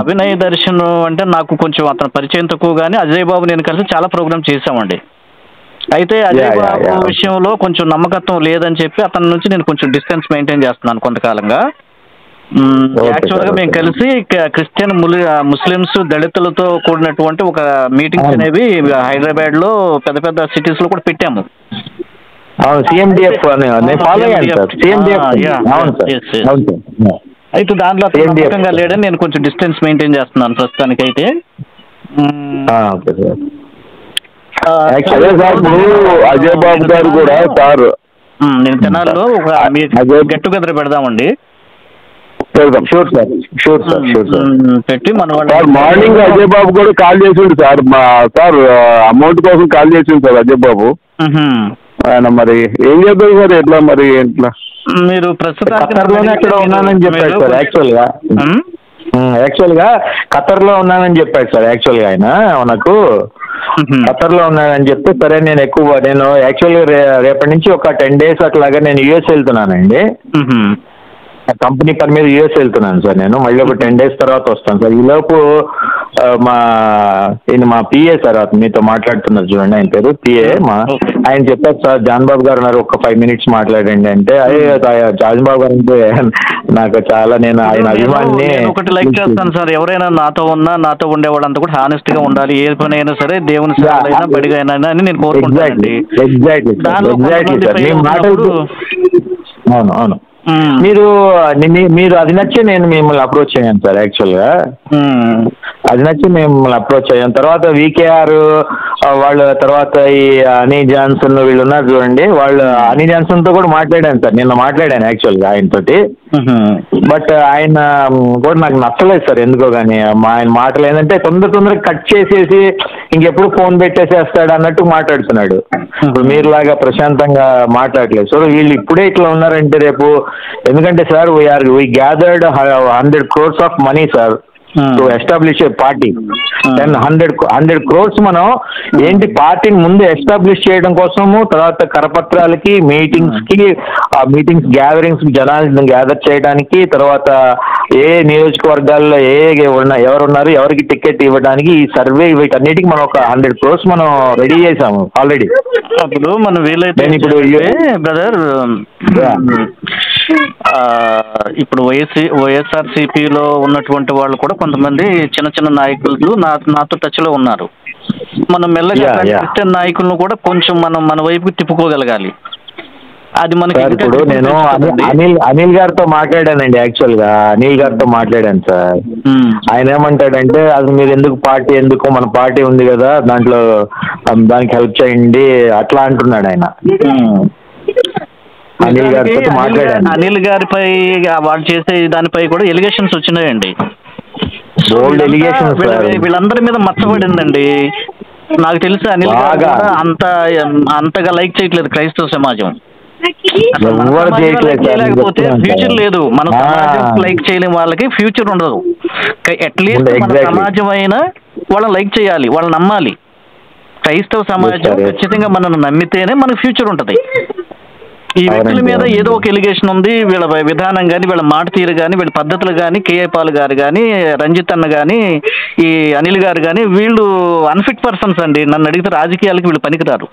అభినయ్ దర్శన్ అంటే నాకు కొంచెం అతను పరిచయం తక్కువ, కానీ అజయ్ బాబు నేను కలిసి చాలా ప్రోగ్రామ్ చేసామండి. అయితే అజయ్ బాబు విషయంలో కొంచెం నమ్మకత్వం లేదని చెప్పి అతని నుంచి నేను కొంచెం డిస్టెన్స్ మెయింటైన్ చేస్తున్నాను కొంతకాలంగా. యాక్చువల్గా మేము కలిసి క్రిస్టియన్ ముస్లిమ్స్ దళితులతో కూడినటువంటి ఒక మీటింగ్స్ అనేవి హైదరాబాద్ లో పెద్ద పెద్ద సిటీస్ లో కూడా పెట్టాము. అయితే దాంట్లో నమ్మకంగా లేడని నేను కొంచెం డిస్టెన్స్ మెయింటైన్ చేస్తున్నాను ప్రస్తుతానికి. అయితే అజయ్ బాబు గారు కూడా సార్, నేను తెనాల్లో ఒక గెట్ టుగెదర్ పెడదామండి. పెట్టి మన మార్నింగ్ అజయ్ బాబు కూడా కాల్ చేసిండు సార్. సార్ అమౌంట్ కోసం కాల్ చేసిండు సార్ అజయ్ బాబు. ఆయన మరి ఏం చేద్దాం సార్, ఎట్లా మరి ఎట్లా? మీరు ప్రస్తుతం అక్కడ ఉన్నానని చెప్పాడు సార్. యాక్చువల్గా ఖతర్లో ఉన్నానని చెప్పాడు సార్. యాక్చువల్గా ఆయన నాకు ఖతర్లో ఉన్నానని చెప్తే, సరే నేను యాక్చువల్గా రేపటి నుంచి ఒక 10 days అట్లాగా నేను యుఎస్ వెళ్తున్నానండి. కంపెనీ పని మీద యుఎస్ వెళ్తున్నాను సార్ నేను. మళ్ళీ ఒక 10 days తర్వాత వస్తాను సార్. ఈలోపు మా పిఏ సార్, మీతో మాట్లాడుతున్నారు చూడండి, ఆయన పేరు పిఏ. ఆయన చెప్పారు సార్, జాన్ బాబు గారు ఉన్నారు, ఒక 5 minutes మాట్లాడండి అంటే, అదే జాన్ బాబు గారు అంటే నాకు చాలా, నేను ఆయన అభిమాని. ఒకటి లైక్ చేస్తాను సార్, ఎవరైనా నాతో ఉండే వాళ్ళంతా కూడా హానెస్ట్ గా ఉండాలి. ఏ పని అయినా సరే దేవుని సేవలైనా బడిగా అయినా అని నేను కోరుకుంటాను. అవును. మీరు అది నచ్చే నేను మిమ్మల్ని అప్రోచ్ అయ్యాను సార్. యాక్చువల్గా అది నచ్చి మిమ్మల్ని అప్రోచ్ అయ్యాను. తర్వాత వికేఆర్ వాళ్ళు, తర్వాత ఈ అనీ జాన్సన్ వీళ్ళు ఉన్నారు చూడండి, వాళ్ళు అనీ జాన్సన్తో కూడా మాట్లాడాను సార్. నిన్న మాట్లాడాను యాక్చువల్గా ఆయనతోటి. బట్ ఆయన కూడా నాకు నచ్చలేదు సార్ ఎందుకో కానీ. ఆయన మాటలు ఏంటంటే తొందరగా కట్ చేసేసి ఇంకెప్పుడు ఫోన్ పెట్టేసేస్తాడు అన్నట్టు మాట్లాడుతున్నాడు. ఇప్పుడు మీరులాగా ప్రశాంతంగా మాట్లాడలేదు. సో వీళ్ళు ఇప్పుడే ఇట్లా ఉన్నారంటే రేపు, ఎందుకంటే sir we gathered 100 crores of money sir to establish A party. 100 crores మనం ఏంటి పార్టీని ముందు ఎస్టాబ్లిష్ చేయడం కోసము, తర్వాత కరపత్రాలకి, మీటింగ్స్ గ్యాదరింగ్స్ జనాలను గ్యాదర్ చేయడానికి, తర్వాత ఏ నియోజకవర్గాల్లో ఎవరున్నారు, ఎవరికి టికెట్ ఇవ్వడానికి, ఈ సర్వే వీటన్నిటికి మనం ఒక 100 crores మనం రెడీ చేసాము ఆల్రెడీ. అప్పుడు మనం వీలైతే బ్రదర్, ఇప్పుడు వైఎస్ఆర్సీపీలో ఉన్నటువంటి వాళ్ళు కూడా కొంతమంది చిన్న నాయకులు నాతో టచ్ లో ఉన్నారు. మనం మెల్లగా క్రిస్టియన్ నాయకులను కూడా కొంచెం మనం మన వైపుకి తిప్పుకోగలగాలి. అది మనకి. ఇప్పుడు నేను అనిల్ గారితో మాట్లాడానండి. యాక్చువల్గా అనిల్ గారితో మాట్లాడాను సార్. ఆయన ఏమంటాడంటే, అది మీరు ఎందుకు మన పార్టీ ఉంది కదా, దానికి హెల్ప్ చేయండి అట్లా అంటున్నాడు ఆయన. అనిల్ గారితో మాట్లాడాను. అనిల్ గారిపై వాళ్ళు చేసే దానిపై కూడా ఎలిగేషన్స్ వచ్చినాయండి. వీళ్ళందరి మీద మచ్చబడిందండి. నాకు తెలిసి అనిల్ గారు అంతగా లైక్ చేయట్లేదు క్రైస్తవ సమాజం. చేయలేకపోతే ఫ్యూచర్ లేదు. మన సమాజం లైక్ చేయలేని వాళ్ళకి ఫ్యూచర్ ఉండదు. అట్లీస్ట్ మన సమాజం అయినా వాళ్ళని లైక్ చేయాలి, వాళ్ళని నమ్మాలి. క్రైస్తవ సమాజం ఖచ్చితంగా మనల్ని నమ్మితేనే మనకు ఫ్యూచర్ ఉంటుంది. ఈ వ్యక్తుల మీద ఏదో ఒక ఎలిగేషన్ ఉంది. వీళ్ళ విధానం కానీ, వీళ్ళ మాట తీరు కానీ, వీళ్ళ పద్ధతులు కానీ, కేఏ పాల్ గారు కానీ, రంజిత్ అన్న కానీ, ఈ అనిల్ గారు కానీ, వీళ్ళు అన్ఫిట్ పర్సన్స్ అండి. నన్ను అడిగితే రాజకీయాలకి వీళ్ళు పనికిరారు.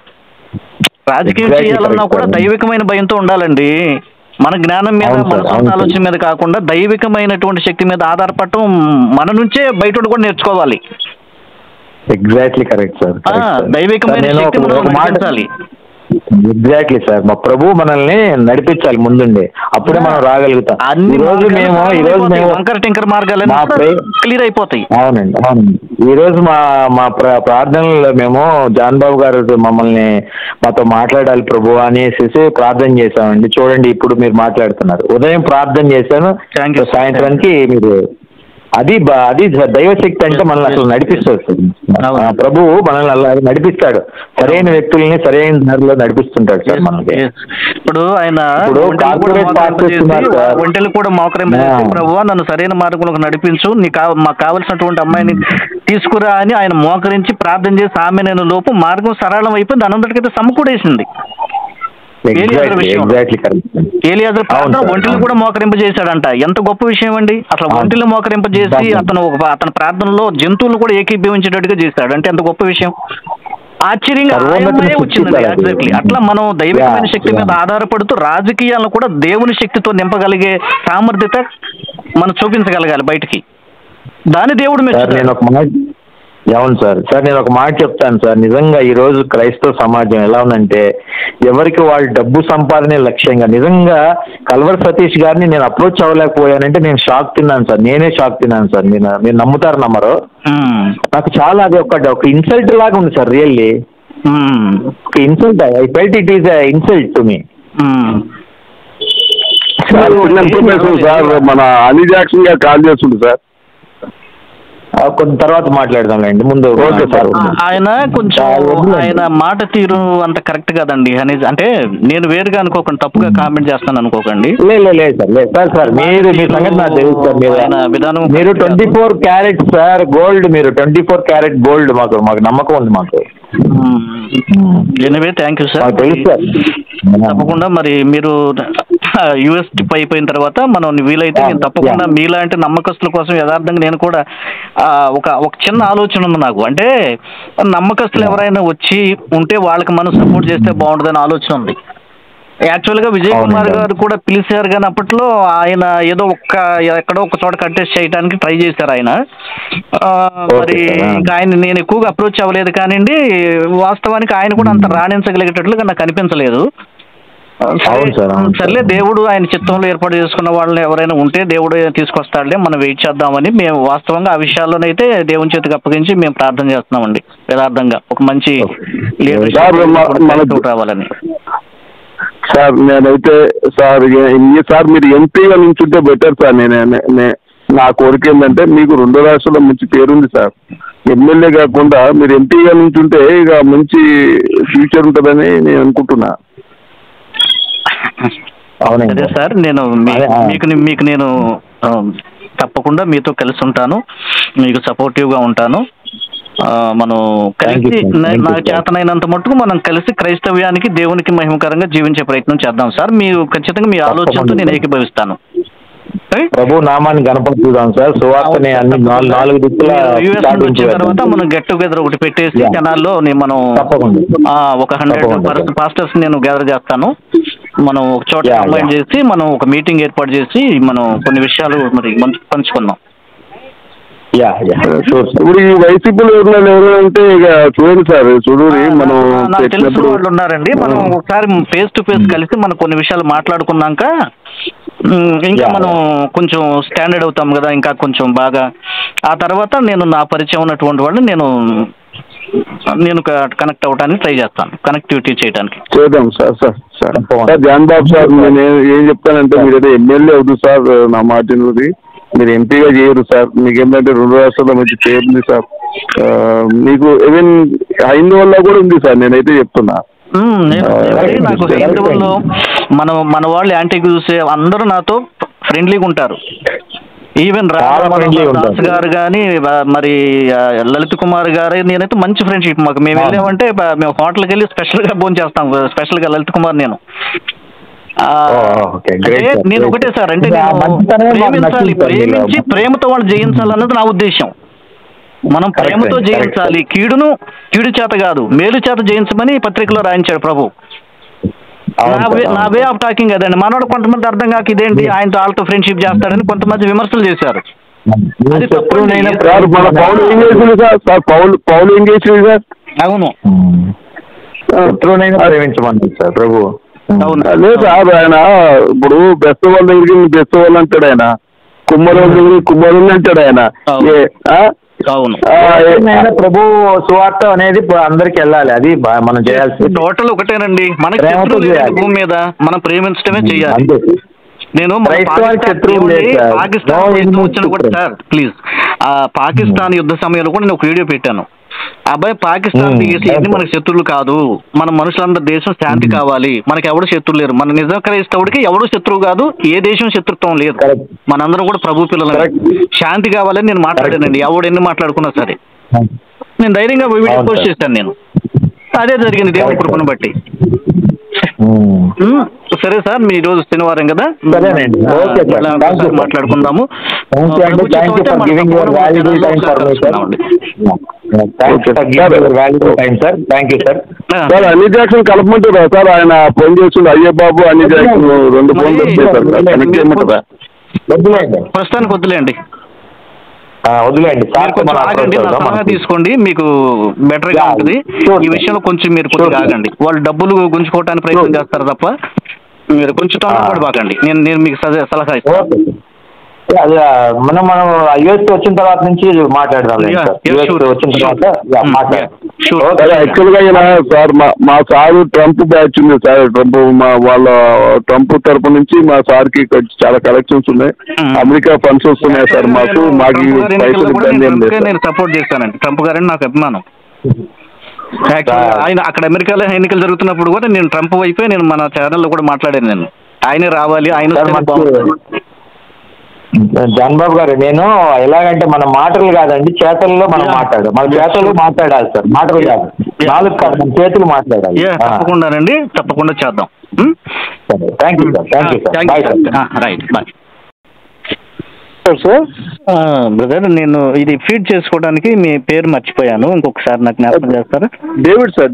రాజకీయం చేయాలన్నా కూడా దైవికమైన భయంతో ఉండాలండి. మన జ్ఞానం మీద, మన సొంత ఆలోచన మీద కాకుండా దైవికమైనటువంటి శక్తి మీద ఆధారపడటం మన నుంచే బయట కూడా నేర్చుకోవాలి. Exactly correct sir. దైవికమైన శక్తి మనం నడిపించాలి. Exactly sir. మా ప్రభు మనల్ని నడిపించాలి ముందుండి, అప్పుడే మనం రాగలుగుతాం. ఈ రోజు మేము టింకర్ మార్గాలు క్లియర్ అయిపోతాయి. అవునండి, అవునండి. ఈ రోజు మా ప్రార్థనలో మేము జాన్ బాబు గారు మమ్మల్ని మాతో మాట్లాడాలి ప్రభు అనేసి ప్రార్థన చేశామండి. చూడండి ఇప్పుడు మీరు మాట్లాడుతున్నారు. ఉదయం ప్రార్థన చేశాను, సాయంత్రానికి మీరు అది దైవశక్తి అంటే మనల్ని అసలు నడిపిస్తుంది. ప్రభువు మనల్ని అలా నడిపిస్తాడు, సరైన వ్యక్తుల్ని సరైన దారిలో నడిపిస్తుంటాడు సార్ మనకి. ఇప్పుడు ఆయన ఒంటెలు కూడా మోకరింపు ప్రభువా నన్ను సరైన మార్గంలోకి నడిపించు, మాకు కావలసినటువంటి అమ్మాయిని తీసుకురా అని ఆయన మోకరించి ప్రార్థన చేసి ఆమె నేను లోపు మార్గం సరళం అయిపోయి దాని అందరికైతే సమకూడేసింది. ఏలియాజరు ప్రార్థన ఒంటిని కూడా మోకరింప చేశాడంట. ఎంత గొప్ప విషయం అండి అసలు. ఒంటిని మోకరింప చేసి అతని ప్రార్థనలో జంతువులు కూడా ఏకీభవించేటట్టుగా చేశాడు అంటే ఎంత గొప్ప విషయం. ఆశ్చర్యంగా వచ్చిందండి. ఎగ్జాక్ట్లీ అట్లా మనం దైవికమైన శక్తి మీద ఆధారపడుతూ రాజకీయాలను కూడా దేవుని శక్తితో నింపగలిగే సామర్థ్యత మనం చూపించగలగాలి బయటికి. దాని దేవుడు మెచ్చుతాడు. అవును సార్. నేను ఒక మాట చెప్తాను సార్. నిజంగా ఈ రోజు క్రైస్తవ సమాజం ఎలా ఉందంటే ఎవరికి వాళ్ళు డబ్బు సంపాదనే లక్ష్యంగా. నిజంగా కల్వర్ సతీష్ గారిని నేను అప్రోచ్ అవ్వలేకపోయానంటే నేను షాక్ తిన్నాను సార్. నేనే షాక్ తిన్నాను సార్. మీరు నమ్ముతారు నమ్మరు, నాకు చాలా అది ఒక ఇన్సల్ట్ లాగా ఉంది సార్. రియల్లీ ఒక insult. I felt it is insult to me. Sir మన అనిల్ జాక్సన్ గారు కాల్ చేస్తుండే సార్, కొంత తర్వాత మాట్లాడదాంలేండి. ముందు ఆయన కొంచెం ఆయన మాట తీరు అంత కరెక్ట్ కాదండి. అంటే నేను వేరుగా అనుకోకండి, తప్పుగా కామెంట్ చేస్తాను అనుకోకండి. లేదు సార్ మీరు మీ సంగతి నాకు తెలుసు సార్. మీరు 24 క్యారెట్ సార్ గోల్డ్, మీరు 24 క్యారెట్ గోల్డ్. మాకు నమ్మకం ఉంది మాకు. Anyway thank you sir. తెలుసు సార్. తప్పకుండా మరి మీరు యూఎస్ ట్రిప్ అయిపోయిన తర్వాత మనం వీలైతే నేను తప్పకుండా మీలాంటి నమ్మకస్తుల కోసం యథార్థంగా నేను కూడా ఒక చిన్న ఆలోచన ఉంది నాకు. అంటే నమ్మకస్తులు ఎవరైనా వచ్చి ఉంటే వాళ్ళకి మనం సపోర్ట్ చేస్తే బాగుంటుందని ఆలోచన ఉంది. యాక్చువల్గా విజయ్ కుమార్ గారు కూడా పిలిచారు కానీ అప్పట్లో ఆయన ఏదో ఎక్కడో ఒక చోట కంటెస్ట్ చేయడానికి ట్రై చేశారు ఆయన. మరి ఇంకా ఆయన నేను ఎక్కువగా అప్రోచ్ అవ్వలేదు కానివ్వండి. వాస్తవానికి ఆయన కూడా అంత రాణించగలిగేటట్లుగా నాకు అనిపించలేదు. సర్లే దేవుడు ఆయన చిత్తంలో ఏర్పాటు చేసుకున్న వాళ్ళని ఎవరైనా ఉంటే దేవుడు తీసుకొస్తాడులే, మనం వెయిట్ చేద్దామని మేము వాస్తవంగా ఆ విషయాల్లోనైతే దేవుని చేతికి అప్పగించి మేము ప్రార్థన చేస్తున్నామండి. యథార్థంగా ఒక మంచి లీడర్షిప్ రావాలని. సార్ నేనైతే సార్ మీరు ఎంపీగా నించుంటే బెటర్ సార్. నా కోరిక ఏంటంటే మీకు 2 రాష్ట్రాల్లో మంచి పేరుంది సార్. ఎమ్మెల్యే కాకుండా మీరు ఎంపీగా నించుంటే ఇక మంచి ఫ్యూచర్ ఉంటుందని నేను అనుకుంటున్నా. అదే సార్ నేను మీకు నేను తప్పకుండా మీతో కలిసి ఉంటాను, మీకు సపోర్టివ్గా ఉంటాను. మనం కలిసి నాకు చేతనైనంత మట్టుకు మనం కలిసి క్రైస్తవ్యానికి దేవునికి మహిమకరంగా జీవించే ప్రయత్నం చేద్దాం సార్. మీరు ఖచ్చితంగా మీ ఆలోచనతో నేను ఏకీభవిస్తాను. ప్రభు నామాన్ని గణపడుతున్నాం సార్. సువార్తని అన్ని 4 దిక్కుల వచ్చిన తర్వాత మనం గెట్ టుగెదర్ ఒకటి పెట్టేసి జనాల్లో మనం ఒక 100 పాస్టర్స్ నేను గ్యాదర్ చేస్తాను. మనం ఒక చోట కంబైన్ చేసి మనం ఒక మీటింగ్ ఏర్పాటు చేసి మనం కొన్ని విషయాలు మరి పంచుకుందాం. ఇప్పుడు ఈ వైసీపీలో ఎవరంటే ఇక చూడండి సార్, చూడండి మనం తెలిసిన వాళ్ళు ఉన్నారండి. మనం ఒకసారి ఫేస్ టు ఫేస్ కలిసి మనం కొన్ని విషయాలు మాట్లాడుకున్నాక ఇంకా మనం కొంచెం స్టాండర్డ్ అవుతాం కదా, ఇంకా కొంచెం బాగా. ఆ తర్వాత నేను నా పరిచయం ఉన్నటువంటి వాళ్ళు నేను కనెక్ట్ అవ్వడానికి ట్రై చేస్తాను, కనెక్టివిటీ చేయడానికి చేద్దాం సార్. సార్ జాన్ బాబు సార్, నేను ఏం చెప్తానంటే మీరైతే ఎమ్మెల్యే అవుతుంది సార్. నా మాటినది మీరు ఎంపీగా చేయరు సార్. మీకు ఏంటంటే 2 రాష్ట్రాల్లో మంచి పేరుంది సార్. మీకు ఈవెన్ హైందవుల్లో కూడా ఉంది సార్. నేనైతే చెప్తున్నా నాకు హైందవుల్లో మన వాళ్ళు యాంటీకి చూసే అందరూ నాతో ఫ్రెండ్లీగా ఉంటారు. ఈవెన్ దాస్ గారు కానీ మరి లలిత్ కుమార్ గారు నేనైతే మంచి ఫ్రెండ్షిప్ మాకు. మేము వెళ్ళామంటే మేము హోటల్కి వెళ్ళి స్పెషల్గా భోజనం చేస్తాం. స్పెషల్గా లలిత్ కుమార్ నేను ఒకటే సార్, అంటే ప్రేమించి ప్రేమతో వాళ్ళు జయించాలన్నది నా ఉద్దేశం. మనం ప్రేమతో జయించాలి, కీడు చేత కాదు మేలు చేత జయించమని పత్రికలో రాయించాడు ప్రభు. నా వే ఆఫ్ టాకింగ్ అదండి. మనోడు కొంతమంది అర్థం కాక ఇదేంటి ఆయనతో వాళ్ళతో ఫ్రెండ్షిప్ చేస్తాడని కొంతమంది విమర్శలు చేశారు. అవును శత్రువునైనా ప్రేమించమని సార్ ప్రభు. అవును. లేదు సార్, ఆయన ఇప్పుడు బెస్ట్ వాళ్ళ దగ్గరికి బెస్ట్ వాళ్ళు అంటాడు, ఆయన కుమ్మరి వాళ్ళ దగ్గరికి కుమ్మరులు అంటాడు ఆయన. అవును. ప్రభు సువార్త అనేది అందరికి వెళ్ళాలి, అది మనం చేయాల్సింది. టోటల్ ఒకటేనండి, మనకి భూమి మీద మనం ప్రేమించడమే చేయాలి. నేను పాకిస్తాన్ వచ్చిన కూడా సార్ ప్లీజ్, పాకిస్తాన్ యుద్ధ సమయంలో కూడా నేను ఒక వీడియో పెట్టాను. అబ్బాయి పాకిస్తాన్ దిగేసి మనకి శత్రువులు కాదు, మన మనుషులందరి దేశం శాంతి కావాలి, మనకి ఎవడు శత్రువు లేరు, మన నిజ క్రైస్తవుడికి ఎవడు శత్రువు కాదు, ఏ దేశం శత్రుత్వం లేదు, మనందరం కూడా ప్రభు పిల్లలు, శాంతి కావాలని నేను మాట్లాడానండి. ఎవడు ఎన్ని మాట్లాడుకున్నా సరే నేను ధైర్యంగా వీడియో పోస్ట్ చేశాను. నేను అదే జరిగింది దేవుడి కృపను బట్టి. సరే సార్, మీ రోజు శనివారం కదా, మాట్లాడుకుందాము. అన్ని జాక్సన్ కలపమంటారా సార్? ఆయన ఫోన్ చేస్తుండే అయ్యే బాబు అన్ని జాక్సన్ 2 ఫోన్లు వచ్చేసారు. ప్రస్తుతానికి వద్దులేండి, వదిలేండి. ఆగండి, నా సలహా తీసుకోండి, మీకు బెటర్ గా ఉంటుంది. ఈ విషయంలో కొంచెం మీరు కొద్దిగా ఆగండి. వాళ్ళు డబ్బులు గుంజుకోవడానికి ప్రయత్నం చేస్తారు తప్ప మీరు కొంచెం తొందరపడి బాగండి. నేను మీకు సలహా ఇస్తాను. అదే మనం యుఎస్ వచ్చిన తర్వాత నుంచి మాట్లాడదాం. వచ్చిన తర్వాత యాక్చువల్ గా సార్ మా సారు ట్రంప్ బ్యాచ్ ఉంది సార్. ట్రంప్ తరపు నుంచి మా సార్ కి చాలా కలెక్షన్స్ ఉన్నాయి, అమెరికా ఫండ్స్ వస్తున్నాయి సార్ మాకు పైసలు ఇబ్బంది ఏం లేదు. నేను సపోర్ట్ చేస్తానండి, ట్రంప్ గారని నాకు అభిమానం. ఆయన అక్కడ అమెరికాలో ఎన్నికలు జరుగుతున్నప్పుడు కూడా నేను ట్రంప్ వైపే నేను మన ఛానల్లో కూడా మాట్లాడాను. నేను ఆయనే రావాలి, ఆయన జాన్ బాబు గారు, నేను ఎలాగంటే మన మాటలు కాదండి, చేతల్లో మనం మన చేతలు మాట్లాడాలి సార్, మాటలు కాదు, నాలుగు కాదు, మన చేతులు మాట్లాడాలి. తప్పకుండానండి, తప్పకుండా చేద్దాం. Thank you sir, thank you sir, bye sir. Right, bye sir. Brother, నేను ఇది ఫీడ్ చేసుకోవడానికి మీ పేరు మర్చిపోయాను, ఇంకొకసారి నాకు జ్ఞాపకం చేస్తారా? David sir.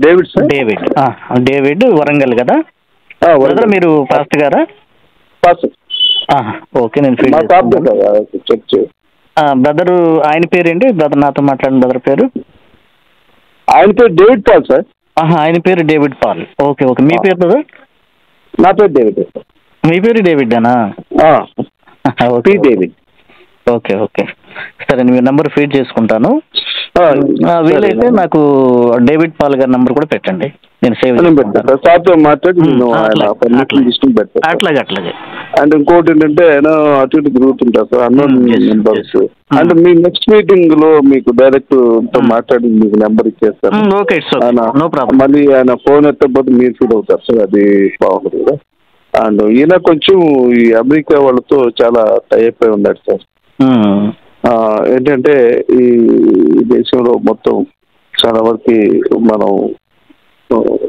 డేవిడ్ వరంగల్ కదా బ్రదర్? మీరు ఫాస్ట్ గారా? ఓకే, నేను ఫీడ్ బ్రదర్. ఆయన పేరేంటి బ్రదర్? నాతో మాట్లాడిన బ్రదర్ పేరు? ఆయన పేరు డేవిడ్ పాల్ సార్. ఆయన పేరు డేవిడ్ పాల్. Okay okay. మీ పేరు బ్రదర్? నా పేరు డేవిడ్. మీ పేరు డేవిడ్ అనా? డేవిడ్. ఓకే ఓకే, సరే, మీ నెంబర్ ఫీడ్ చేసుకుంటాను. వీలైతే నాకు డేవిడ్ పాల్ గారి నెంబర్ కూడా పెట్టండి, నేను సేవ్ అట్లాగే. అండ్ ఇంకోటి ఏంటంటే అటు ఇటు తిరుగుతుంటా సార్ అన్నోన్ నెంబర్స్. అండ్ మీ నెక్స్ట్ మీటింగ్ లో మీకు డైరెక్ట్ మాట్లాడి మీకు నెంబర్ ఇచ్చేస్తాను. మళ్ళీ ఆయన ఫోన్ ఎత్తకపోతే మీరు ఫీల్ అవుతారు సార్, అది బాగుంటుంది కదా. అండ్ ఈయన కొంచెం ఈ అమెరికా వాళ్ళతో చాలా టైప్ అయి ఉన్నాడు సార్. ఏంటంటే ఈ దేశంలో మొత్తం చాలా వరకు మనం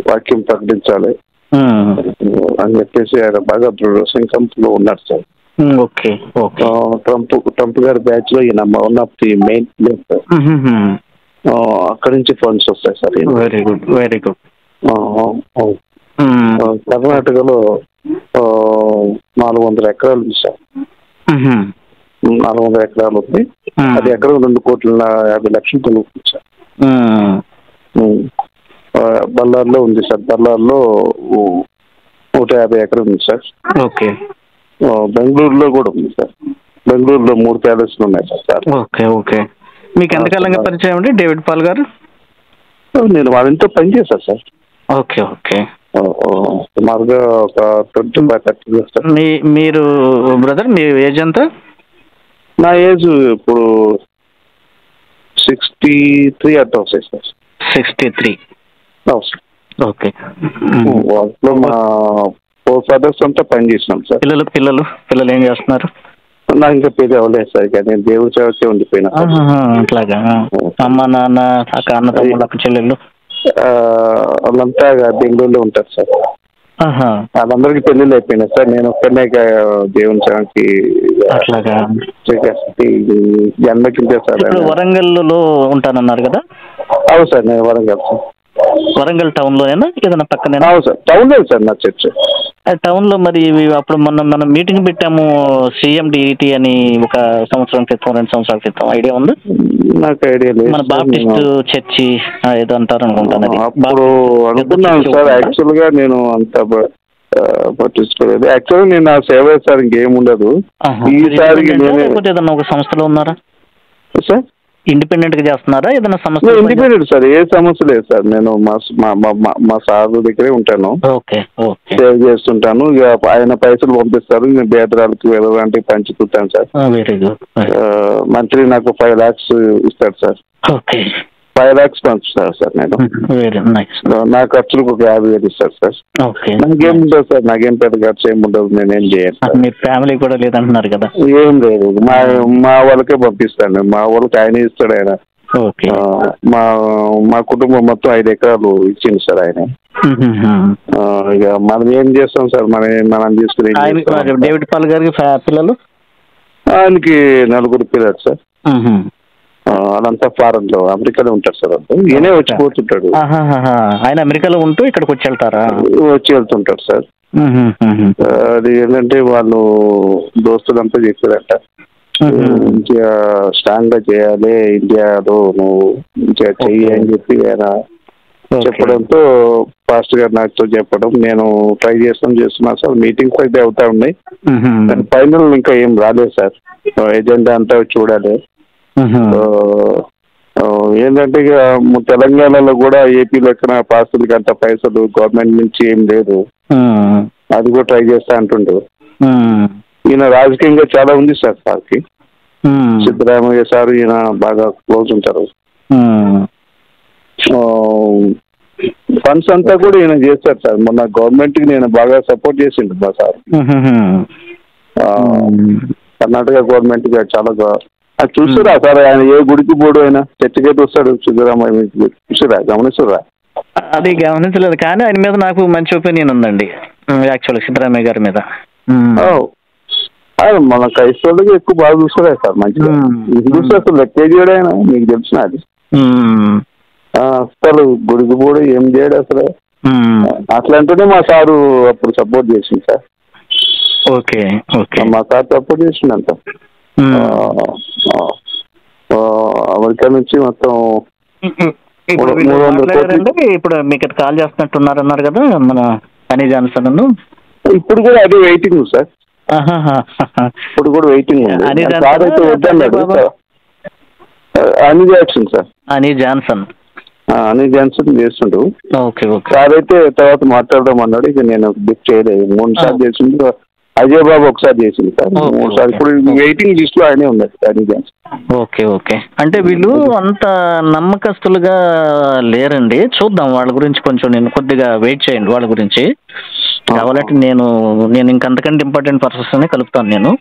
వాక్యం ప్రకటించాలి అని చెప్పేసి ఆయన బాగా దృఢ సంకల్పంలో ఉన్నాడు సార్. ట్రంప్ గారి బ్యాచ్ లో ఈయన one of the main place sir. అక్కడి నుంచి ఫండ్స్ వస్తాయి sir. Very good, very good. కర్ణాటకలో 400 ఎకరాలు ఉంది సార్. 400 ఎకరాలు ఉంది. అది ఎకరం 2,50,00,000 కొనుక్కుంది సార్. బళ్ళార్లో ఉంది సార్. బళ్ళార్లో 150 ఎకరం ఉంది సార్. ఓకే. బెంగళూరులో కూడా ఉంది సార్. బెంగళూరులో 3 ప్యాలెస్లు ఉన్నాయి సార్. Okay okay. మీకు ఎంతకాలంగా పరిచయం అండి డేవిడ్ పాల్ గారు? నేను వాళ్ళంతా పనిచేశాను సార్. Okay okay. సుమారుగా ఒక 25-30 ఇయర్స్ సార్. మీరు బ్రదర్, మీ ఏజ్ ఎంత? నా ఏజ్ ఇప్పుడు 63 అట్లా వస్తాయి సార్. 63. ఓకే. వాటిలో మా 4 ఫాదర్స్ అంతా పని చేసినాం సార్. పిల్లలు ఏం చేస్తున్నారు? నాకు ఇంకా పెళ్లి అవ్వలేదు సార్, కానీ నేను దేవుడి సేవకే ఉండిపోయినా. అట్లాగా. అమ్మ నాన్న, అన్న తమ్ముళ్ళు, అక్క చెల్లెళ్ళు వాళ్ళంతా బెంగళూరులో ఉంటారు సార్. వాళ్ళందరికీ పెళ్లిళ్ళు అయిపోయినాయి సార్. నేను ఒక్కడనే దేవుని సేవకి జన్మకింటే సార్. వరంగల్లో ఉంటానన్నారు కదా? అవును సార్, నేను వరంగల్ సార్. వరంగల్ టౌన్ లోనేనా ఏదైనా పక్కన? అవును సార్, టౌన్ లేదు సార్ నా చర్చ్. టౌన్లో మరి అప్పుడు మనం మీటింగ్ పెట్టాము CMDT అని ఒక సంవత్సరం క్రితం 2 సంవత్సరాల క్రితం, ఐడియా ఉంది? నాకు ఐడియా లేదు. మన బాప్టిస్ట్ చర్చి ఏదో అంటారు అనుకుంటాను. అది అప్పుడు అనుకున్నాను సార్. యాక్చువల్గా నేను అంత పట్టించుకోలేదు. యాక్చువల్గా నేను నా సేవ సార్, ఇంకేం ఉండదు. ఈసారి ఏదన్నా ఒక సంస్థలో ఉన్నారా సార్? ఇండిపెండెంట్ గా చేస్తున్నారా ఏదైనా సమస్య? ఇండిపెండెంట్ సార్, ఏ సమస్య లేదు సార్. నేను మా సార్ దగ్గరే ఉంటాను, సేవ్ చేస్తుంటాను. ఇక ఆయన పైసలు పంపిస్తారు, నేను పేదరాళ్ళకి వెళ్ళడానికి పంచుతుంటాను సార్. Very good. మంత్లీ నాకు 5 lakhs ఇస్తాడు సార్. 5 lakhs పంచుతారు sir. నేను నా ఖర్చులకు ఒక 50,000 ఇస్తాడు సార్. నాకేం ఉండదు సార్, నాకేం పెద్ద ఖర్చు ఏమి ఉండదు, నేనేం చేయను. మీ ఫ్యామిలీ కూడా లేదంటున్నారు కదా? ఏం లేదు, మా వాళ్ళకే పంపిస్తాను. మా వాళ్ళకి ఆయన ఇస్తాడు. ఆయన మా కుటుంబం మొత్తం 5 ఎకరాలు ఇచ్చింది సార్ ఆయన. ఇక మనం ఏం చేస్తాం సార్, మనం తీసుకుని. డేవిడ్ పాల్ గారికి పిల్లలు? ఆయనకి 4 పిల్లలు సార్. అదంతా ఫారెన్ లో, అమెరికాలో ఉంటారు సార్. ఈయనే వచ్చిపోతుంటాడు. ఆయన అమెరికాలో ఉంటూ ఇక్కడికి వచ్చి వెళ్తుంటాడు సార్. అది ఏంటంటే వాళ్ళు దోస్తులంతా చెప్పారంట, ఇండియా స్ట్రాంగ్ గా చేయాలి, ఇండియాలో నువ్వు చెయ్యి అని చెప్పి ఆయన చెప్పడంతో ఫాస్ట్ గా నాతో చెప్పడం, నేను ట్రై చేస్తున్నా సార్. మీటింగ్స్ అయితే అవుతా ఉన్నాయి, ఫైనల్ ఇంకా ఏం రాలేదు సార్. ఎజెండా అంతా చూడాలి. ఏంటంటే ఇక తెలంగాణలో కూడా ఏపీ లెక్కన పాస్తులకి అంత పైసలు గవర్నమెంట్ నుంచి ఏం లేదు, అది కూడా ట్రై చేస్తా అంటుండు. ఈయన రాజకీయంగా చాలా ఉంది సార్ సార్కి. సిద్ధరామయ్య సార్ ఈయన బాగా క్లోజ్ ఉంటారు. ఫండ్స్ అంతా కూడా ఈయన చేస్తారు సార్. మొన్న గవర్నమెంట్ కి నేను బాగా సపోర్ట్ చేసిండు మా సార్. కర్ణాటక గవర్నమెంట్ గా చాలా చూస్తురా సార్. ఆయన ఏ గుడికి పోడు, ఆయన చర్చకైతే వస్తాడు. సిద్ధరామయ్య చూసారా, గమనిస్తురా? అది గమనించలేదు, కానీ ఆయన మీద నాకు మంచి ఒపీనియన్ ఉందండి యాక్చువల్గా, సిద్ధరామయ్య గారి మీద. మన క్రైస్తవులకి ఎక్కువ బాగా చూస్తారా సార్, మంచిగా. హిందూస్ అసలు లెక్కే చేయడు ఆయన, మీకు తెలిసిన అది. అసలు గుడికి పోడు, ఏం చేయడు అసలు. అట్లాంటినే మా సారు అప్పుడు సపోర్ట్ చేసింది సార్. మా సార్ సపోర్ట్ చేసిండు అంత. అమెరికా నుంచి మొత్తం ఇప్పుడు మీకు కాల్ చేస్తున్నట్టున్నారన్నారు కదా మన హనీ జాన్సన్. ఇప్పుడు కూడా అదే వెయిటింగ్ సార్. ఇప్పుడు కూడా వెయిటింగ్. సార్ అయితే వద్దన్నాడు. Honey Johnson sir, Honey Johnson చేస్తుండు. సార్ అయితే తర్వాత మాట్లాడదాం అన్నాడు. ఇక నేను బుక్ చేయలేదు. 3 సార్లు చేసిండు. అజయ్ బాబు ఒకసారి చేసింది సార్. 3 సార్లు. ఇప్పుడు వెయిటింగ్ లిస్ట్ లో ఆయనే ఉన్నాడు హనీ జాన్సన్. అంటే వీళ్ళు అంత నమ్మకస్తులుగా లేరండి. చూద్దాం వాళ్ళ గురించి కొంచెం, నేను కొద్దిగా వెయిట్ చేయండి వాళ్ళ గురించి. కావాలంటే నేను ఇంకంతకంటే ఇంపార్టెంట్ పర్సన్స్ అనే కలుపుతాను నేను.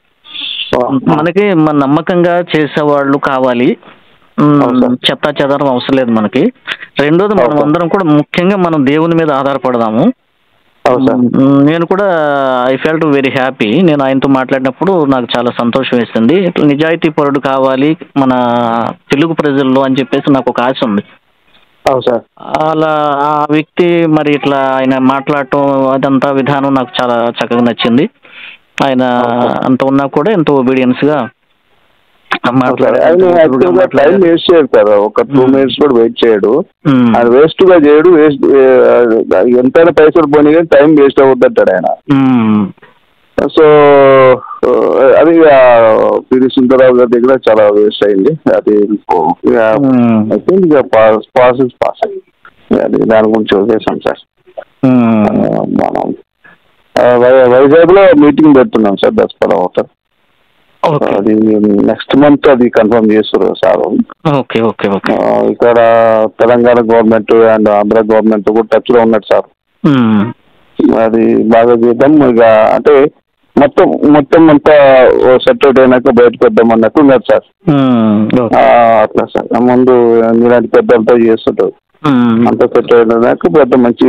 మనకి మన నమ్మకంగా చేసేవాళ్ళు కావాలి, చెత్తా చెదారం అవసరం లేదు మనకి. రెండోది, మనం అందరం కూడా ముఖ్యంగా మనం దేవుని మీద ఆధారపడదాము. నేను కూడా ఐ ఫెల్ట్ వెరీ హ్యాపీ. నేను ఆయనతో మాట్లాడినప్పుడు నాకు చాలా సంతోషం వేసింది. ఇట్లా నిజాయితీ పరుడు కావాలి మన తెలుగు ప్రజల్లో అని చెప్పేసి నాకు ఒక ఆశ ఉంది. అలా ఆ వ్యక్తి మరి ఇట్లా ఆయన మాట్లాడటం అదంతా విధానం నాకు చాలా చక్కగా నచ్చింది. ఆయన అంత ఉన్నా కూడా ఎంతో ఒబీడియన్స్ గా టైం వేస్ట్ చేయడు సార్. ఒక 2 minutes కూడా వెయిట్ చేయడు. ఆయన వేస్ట్ గా చేయడు. ఎంతైనా పైసలు పోనీ కానీ టైం వేస్ట్ అవుతుంటాడు ఆయన. సో అది పివి సుందరరావు గారి దగ్గర చాలా వేస్ట్ అయింది. అది పాస్ అది దాని గురించి వదిలేసాం సార్. మనం వైజాగ్ లో మీటింగ్ పెడుతున్నాం సార్, దసరా అవుతారు. అది నెక్స్ట్ మంత్ అది కన్ఫర్మ్ చేస్తారు సార్. ఇక్కడ Telangana government and Andhra government కూడా టచ్ లో ఉన్నట్టు సార్. అది బాగా చేద్దాం. ఇక అంటే మొత్తం అంతా సెటిల్ అయినాక బయటకు వద్దాం అన్నట్టు ఉన్నారు సార్. అట్లా సార్. ముందు ఇలాంటి పెద్దంతా చేస్తుంటారు. అంతా సెటిల్ అయినాక పెద్ద మంచి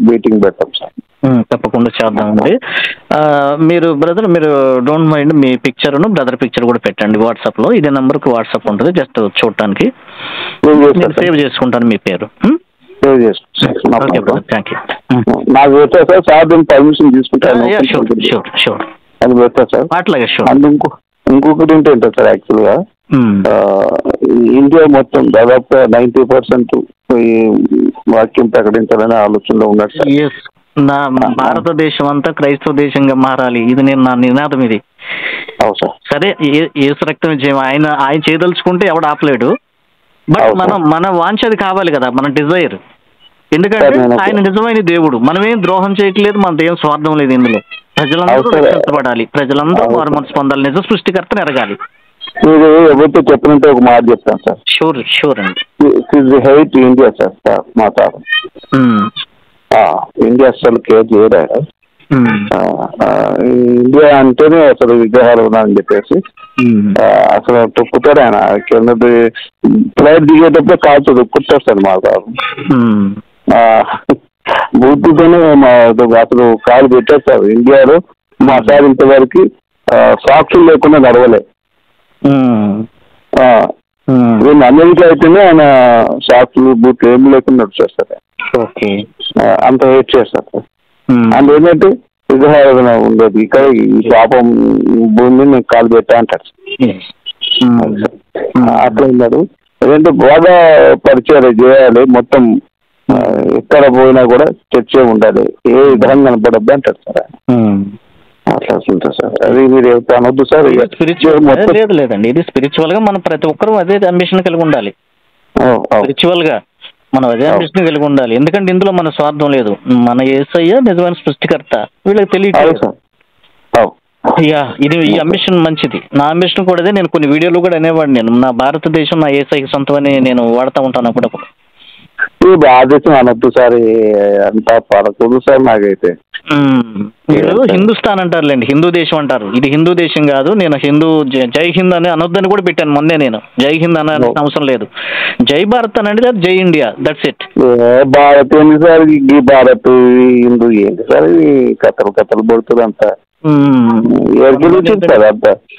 మీటింగ్ పెట్టాం సార్. తప్పకుండా చేద్దామండి. మీరు డోంట్ మైండ్ మీ పిక్చర్ను బ్రదర్ పిక్చర్ కూడా పెట్టండి వాట్సాప్లో. ఇదే నెంబర్కి వాట్సాప్ ఉంటుంది, జస్ట్ చూడటానికి. నేను సేవ్ చేసుకుంటాను మీ పేరు. సేవ్ చేసుకుంటాను. Okay brother, thank you. నాకు పెట్టా సార్, సార్ దీన్ని పర్మిషన్ తీసుకుంటాను. షూర్ అది పెట్టా సార్. అట్లాగే షూర్. అండ్ ఇంకొకటి ఏంటంటే సార్, యాక్చువల్గా ఇండియా మొత్తం దాదాపు 90% వాక్యం ప్రకటించాలనే ఆలోచనలో ఉన్నాడు సార్. నా భారతదేశం అంతా క్రైస్తవ దేశంగా మారాలి, ఇది నా నినాదం ఇది. అవును సార్. సరే, యేసు రక్తం విజయం, ఆయన చేయదలుచుకుంటే ఎవడు ఆపలేడు. బట్ మన వాంఛ అది కావాలి కదా, మన డిజైర్. ఎందుకంటే ఆయన నిజమైన దేవుడు, మనమేం ద్రోహం చేయట్లేదు, మనది ఏం స్వార్థం లేదు ఇందులో. ప్రజలందరూ రక్షించబడాలి, ప్రజలందరూ వారు మనసు పొందాలి, నిజ సృష్టికర్తను ఎరగాలి. మీరు ఎవరితో చెప్పినంటే ఒక మాట చెప్తాను సార్. షూర్ అండి. హెయిట్ ఇండియా సార్, మా సార్ ఇండియా అసలు కేర్ చేయడా. ఇండియా అంటేనే అసలు విగ్రహాలు ఉన్నాయని చెప్పేసి అసలు తొక్కుతాడు ఆయన. కిందది ఫ్లైట్ దిగేటప్పుడే కాల్చు తొక్కుతాడు సార్ మా సార్. బూతుతోనే అసలు కాలు పెట్టారు సార్. ఇండియాలో మా సార్ ఇంతవరకు సాక్షులు లేకుండా నడవలే. అమెరికా అయితేనే ఆయన సాక్షులు బూట్లు ఏమి లేకుండా నడిచేస్తారు. ఓకే, అంత హెయిట్ చేస్తారు సార్. అండ్ ఏంటంటే విగ్రహారాధన ఉండదు ఇక్కడ, ఈ పాపం భూమి నేను కాలు పెట్టా అంటారు. అట్లా ఉన్నాడు. ఏంటంటే బాగా పరిచయాలు చేయాలి, మొత్తం ఎక్కడ పోయినా కూడా చర్చే ఉండాలి, ఏ విధంగా కనపడద్దు అంటారు సార్. అట్లా ఉంటుంది సార్. అది మీరు అనొద్దు సార్. లేదండి, ఇది స్పిరిచువల్ గా మనం ప్రతి ఒక్కరూ అదే అంబిషన్ కలిగి ఉండాలి. స్పిరిచువల్ గా మనం అదే అంబిషన్ కలిగి ఉండాలి. ఎందుకంటే ఇందులో మన స్వార్థం లేదు. మన యేసయ్య నిజమైన సృష్టికర్త, వీళ్ళకి తెలియదు. ఇది ఈ అంబిషన్ మంచిది. నా అంబిషన్ కూడా అదే. నేను కొన్ని వీడియోలు కూడా అనేవాడు, నేను నా భారతదేశం నా యేసయ్య సొంతం అని నేను వాడుతూ ఉంటాను అప్పుడప్పుడు. ఈ భారతదేశం అనొద్దు సార్, అంతా పడకూడదు సార్. నాకైతే మీరు హిందుస్థాన్ అంటారులేండి, హిందూ దేశం అంటారు. ఇది హిందూ దేశం కాదు. నేను హిందూ జై హింద్ అని అనొద్దని కూడా పెట్టాను మొన్నే. నేను జై హింద్ అనే అవసరం లేదు, జై భారత్ అనండి, లేదా జై ఇండియా, దట్స్ ఇట్. భారత్ ఏంటి సార్, ఈ భారత్ హిందూ ఏంటి సార్, కథలు పడుతుంది అంతా.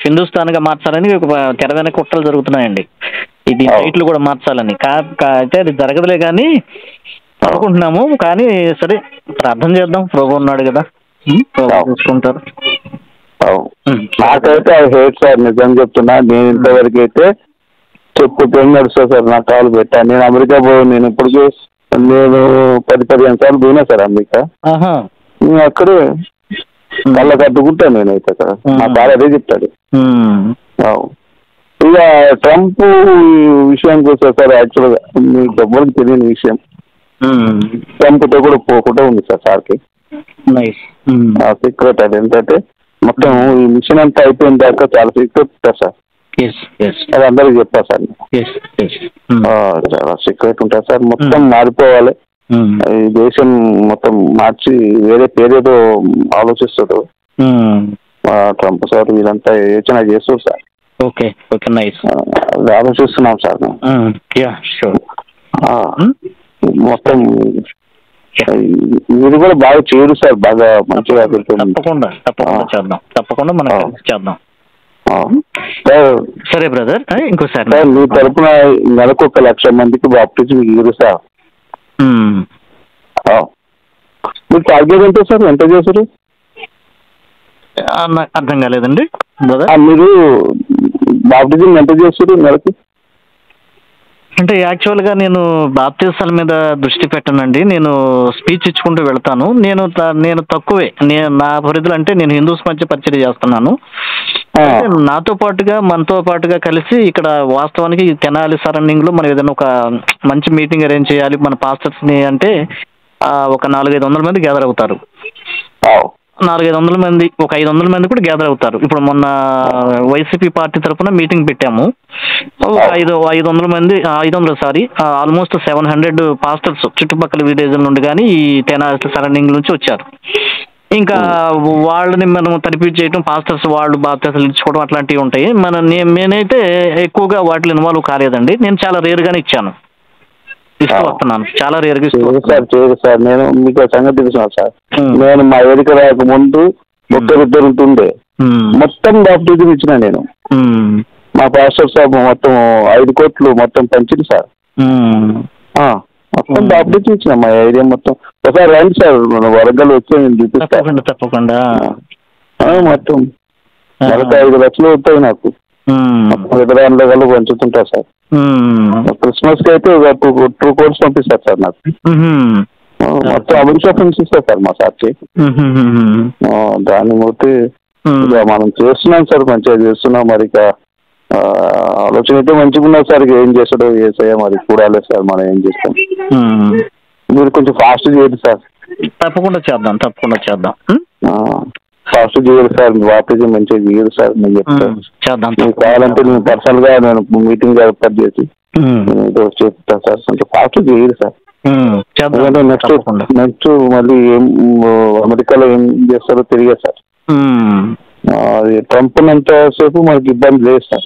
హిందుస్థాన్ గా మార్చాలని తెర వెనక కుట్రలు జరుగుతున్నాయండి. ఇది సైట్లు కూడా మార్చాలని. అయితే అది జరగదులే కానీ అనుకుంటున్నాము. కానీ సరే, ప్రార్థన చేద్దాం. ప్రభు ఉన్నాడు కదా, చూసుకుంటారు. నాకైతే హేట్ సార్, నిజం చెప్తున్నా. నేను ఇంతవరకు అయితే చెప్పుకొని నడుస్తా సార్. నా కాలు పెట్టాను. నేను అమెరికా నేను ఇప్పటికీ నేను 10-15 సార్లు పోయినా సార్ అమెరికా. నేను అక్కడే కళ్ళ కట్టుకుంటాను నేనైతే అక్కడ. మా సార్ అదే చెప్తాడు. ఇక ట్రంప్ విషయానికి వస్తే సార్, యాక్చువల్గా మీకు ఎవ్వరికి తెలియని విషయం, ట్రంప్తో కూడా పోకుండా ఉంది సార్ సార్కి సీక్రెట్. అది ఏంటంటే మొత్తం ఈ మిషన్ అంతా అయిపోయిన దాకా చాలా సీక్రెట్ ఉంటుంది సార్. అది అందరికి చెప్పారు సార్. చాలా సీక్రెట్ ఉంటుంది సార్. మొత్తం మారిపోవాలి, ఈ దేశం మొత్తం మార్చి వేరే పేరేదో ఆలోచిస్తాడు ట్రంప్ సార్. వీళ్ళంతా యోచన చేస్తారు సార్. Okay okay, nice. ఆలోచిస్తున్నాం సార్. మొత్తం మీరు కూడా బాగా చేయరు సార్, బాగా మంచిగా. తప్పకుండా మనం చేద్దాం. సరే బ్రదర్, ఇంకోసారి మీ తరఫున నెలకు 1,00,000 మందికి బాప్టిజం ఇవ్వరు సార్. మీరు టార్గెట్ ఎంత సార్, ఎంత చేశారు? నాకు అర్థం కాలేదండి బ్రదర్. మీరు బాప్టిజం ఎంత చేస్తారు నెలకి? అంటే యాక్చువల్గా నేను బాప్టిజాల మీద దృష్టి పెట్టనండి. నేను స్పీచ్ ఇచ్చుకుంటూ వెళ్తాను. నేను తక్కువే. నా పరిధులు అంటే నేను హిందూస్ మధ్య పరిచయం చేస్తున్నాను. నాతో పాటుగా మనతో పాటుగా కలిసి ఇక్కడ వాస్తవానికి తెనాలి సరౌండింగ్లో మనం ఏదైనా ఒక మంచి మీటింగ్ అరేంజ్ చేయాలి మన పాస్టర్స్ని అంటే ఒక 400-500 మంది గ్యాదర్ అవుతారు. 400-500 మంది, ఒక 500 మంది కూడా గ్యాదర్ అవుతారు. ఇప్పుడు మొన్న వైసీపీ పార్టీ తరఫున మీటింగ్ పెట్టాము. 500 మంది, ఆల్మోస్ట్ 700 పాస్టర్స్ చుట్టుపక్కల విలేజ్ నుండి కానీ ఈ తెనాలి సరౌండింగ్ నుంచి వచ్చారు. ఇంకా వాళ్ళని మనం తరిపి చేయడం, పాస్టర్స్ వాళ్ళు బాప్టిజాలు ఇచ్చుకోవడం అట్లాంటివి ఉంటాయి. నేనైతే ఎక్కువగా వాటిలో ఇన్వాల్వ్ కాలేదండి. నేను చాలా రేర్గానే ఇచ్చాను, ఇస్తూ వస్తున్నాను. చాలా రేర్గా సార్. సార్ నేను మీకు సంగతి తెలుసు సార్. నేను మా వేదిక రాక ముందు 1-2 ఉంటుండే, మొత్తం బాప్టిజం ఇచ్చిన నేను. మా పాస్టర్ సాబ్ మొత్తం 5 కోట్లు మొత్తం పంచింది సార్. మొత్తం అప్డేట్ ఇచ్చిన మా ఏరియా మొత్తం. ఒకసారి రండి సార్, మన వరంగల్ వచ్చి నేను చూపిస్తాను. తప్పకుండా మొత్తం 45 లక్షలు అవుతాయి నాకు. ఎకరాల కల్లా పంచుతుంటా సార్. క్రిస్మస్ కి అయితే 2 crores పంపిస్తారు సార్ నాకు. మొత్తం అభిషేక్ ఇస్తారు సార్ మా సార్కి. దాన్ని బట్టి మనం చేస్తున్నాం సార్, మంచిగా చేస్తున్నాం. మరి ఇక ఆలోచన అయితే మంచిగా ఉన్నారు సార్. ఏం చేస్తాడో ఏసయ్యా మరి చూడాలి సార్, మనం ఏం చేస్తాం. మీరు కొంచెం ఫాస్ట్ చేయండి సార్. తప్పకుండా చేద్దాం. ఫాస్ట్ చేయాలి సార్, వాపస్ మంచిగా చేయాలి సార్. నేను చెప్తాను, మీకు కావాలంటే నేను పర్సనల్ గా నేను మీటింగ్ ఏర్పాటు చేసి చెప్తాను సార్. కొంచెం ఫాస్ట్ చేయాలి సార్. నెక్స్ట్ మళ్ళీ ఏం అమెరికాలో ఏం చేస్తారో తెలియదు సార్. అది ట్రంప్ ఉన్నంత సేపు మనకి ఇబ్బంది లేదు సార్.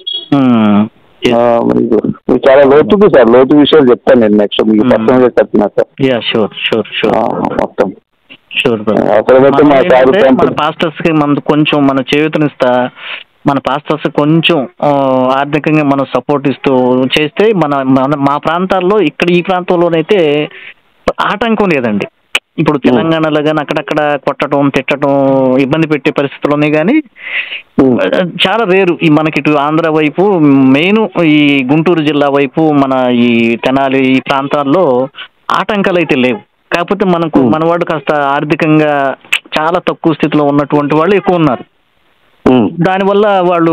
మీకు చాలా లోతుగా సార్, లోతు విషయాలు చెప్తాను నేను నెక్స్ట్ మీకు పర్సనల్ గా చెప్తున్నా సార్. మొత్తం మన పాస్టర్స్ కి మనం కొంచెం మన చేయూతనిస్తా, మన పాస్టర్స్ కొంచెం ఆర్థికంగా మనం సపోర్ట్ ఇస్తూ చేస్తే మా ప్రాంతాల్లో ఇక్కడ ఈ ప్రాంతంలోనైతే ఆటంకం లేదండి. ఇప్పుడు తెలంగాణలో కానీ అక్కడక్కడ కొట్టడం తిట్టడం ఇబ్బంది పెట్టే పరిస్థితుల్లోనే కానీ చాలా రేరు. ఈ మనకి ఇటు ఆంధ్ర వైపు మెయిన్ ఈ గుంటూరు జిల్లా వైపు మన ఈ తెనాలి ఈ ప్రాంతాల్లో ఆటంకాలు అయితే లేవు. కాకపోతే మనవాడు కాస్త ఆర్థికంగా చాలా తక్కువ స్థితిలో ఉన్నటువంటి వాళ్ళు ఎక్కువ ఉన్నారు. దానివల్ల వాళ్ళు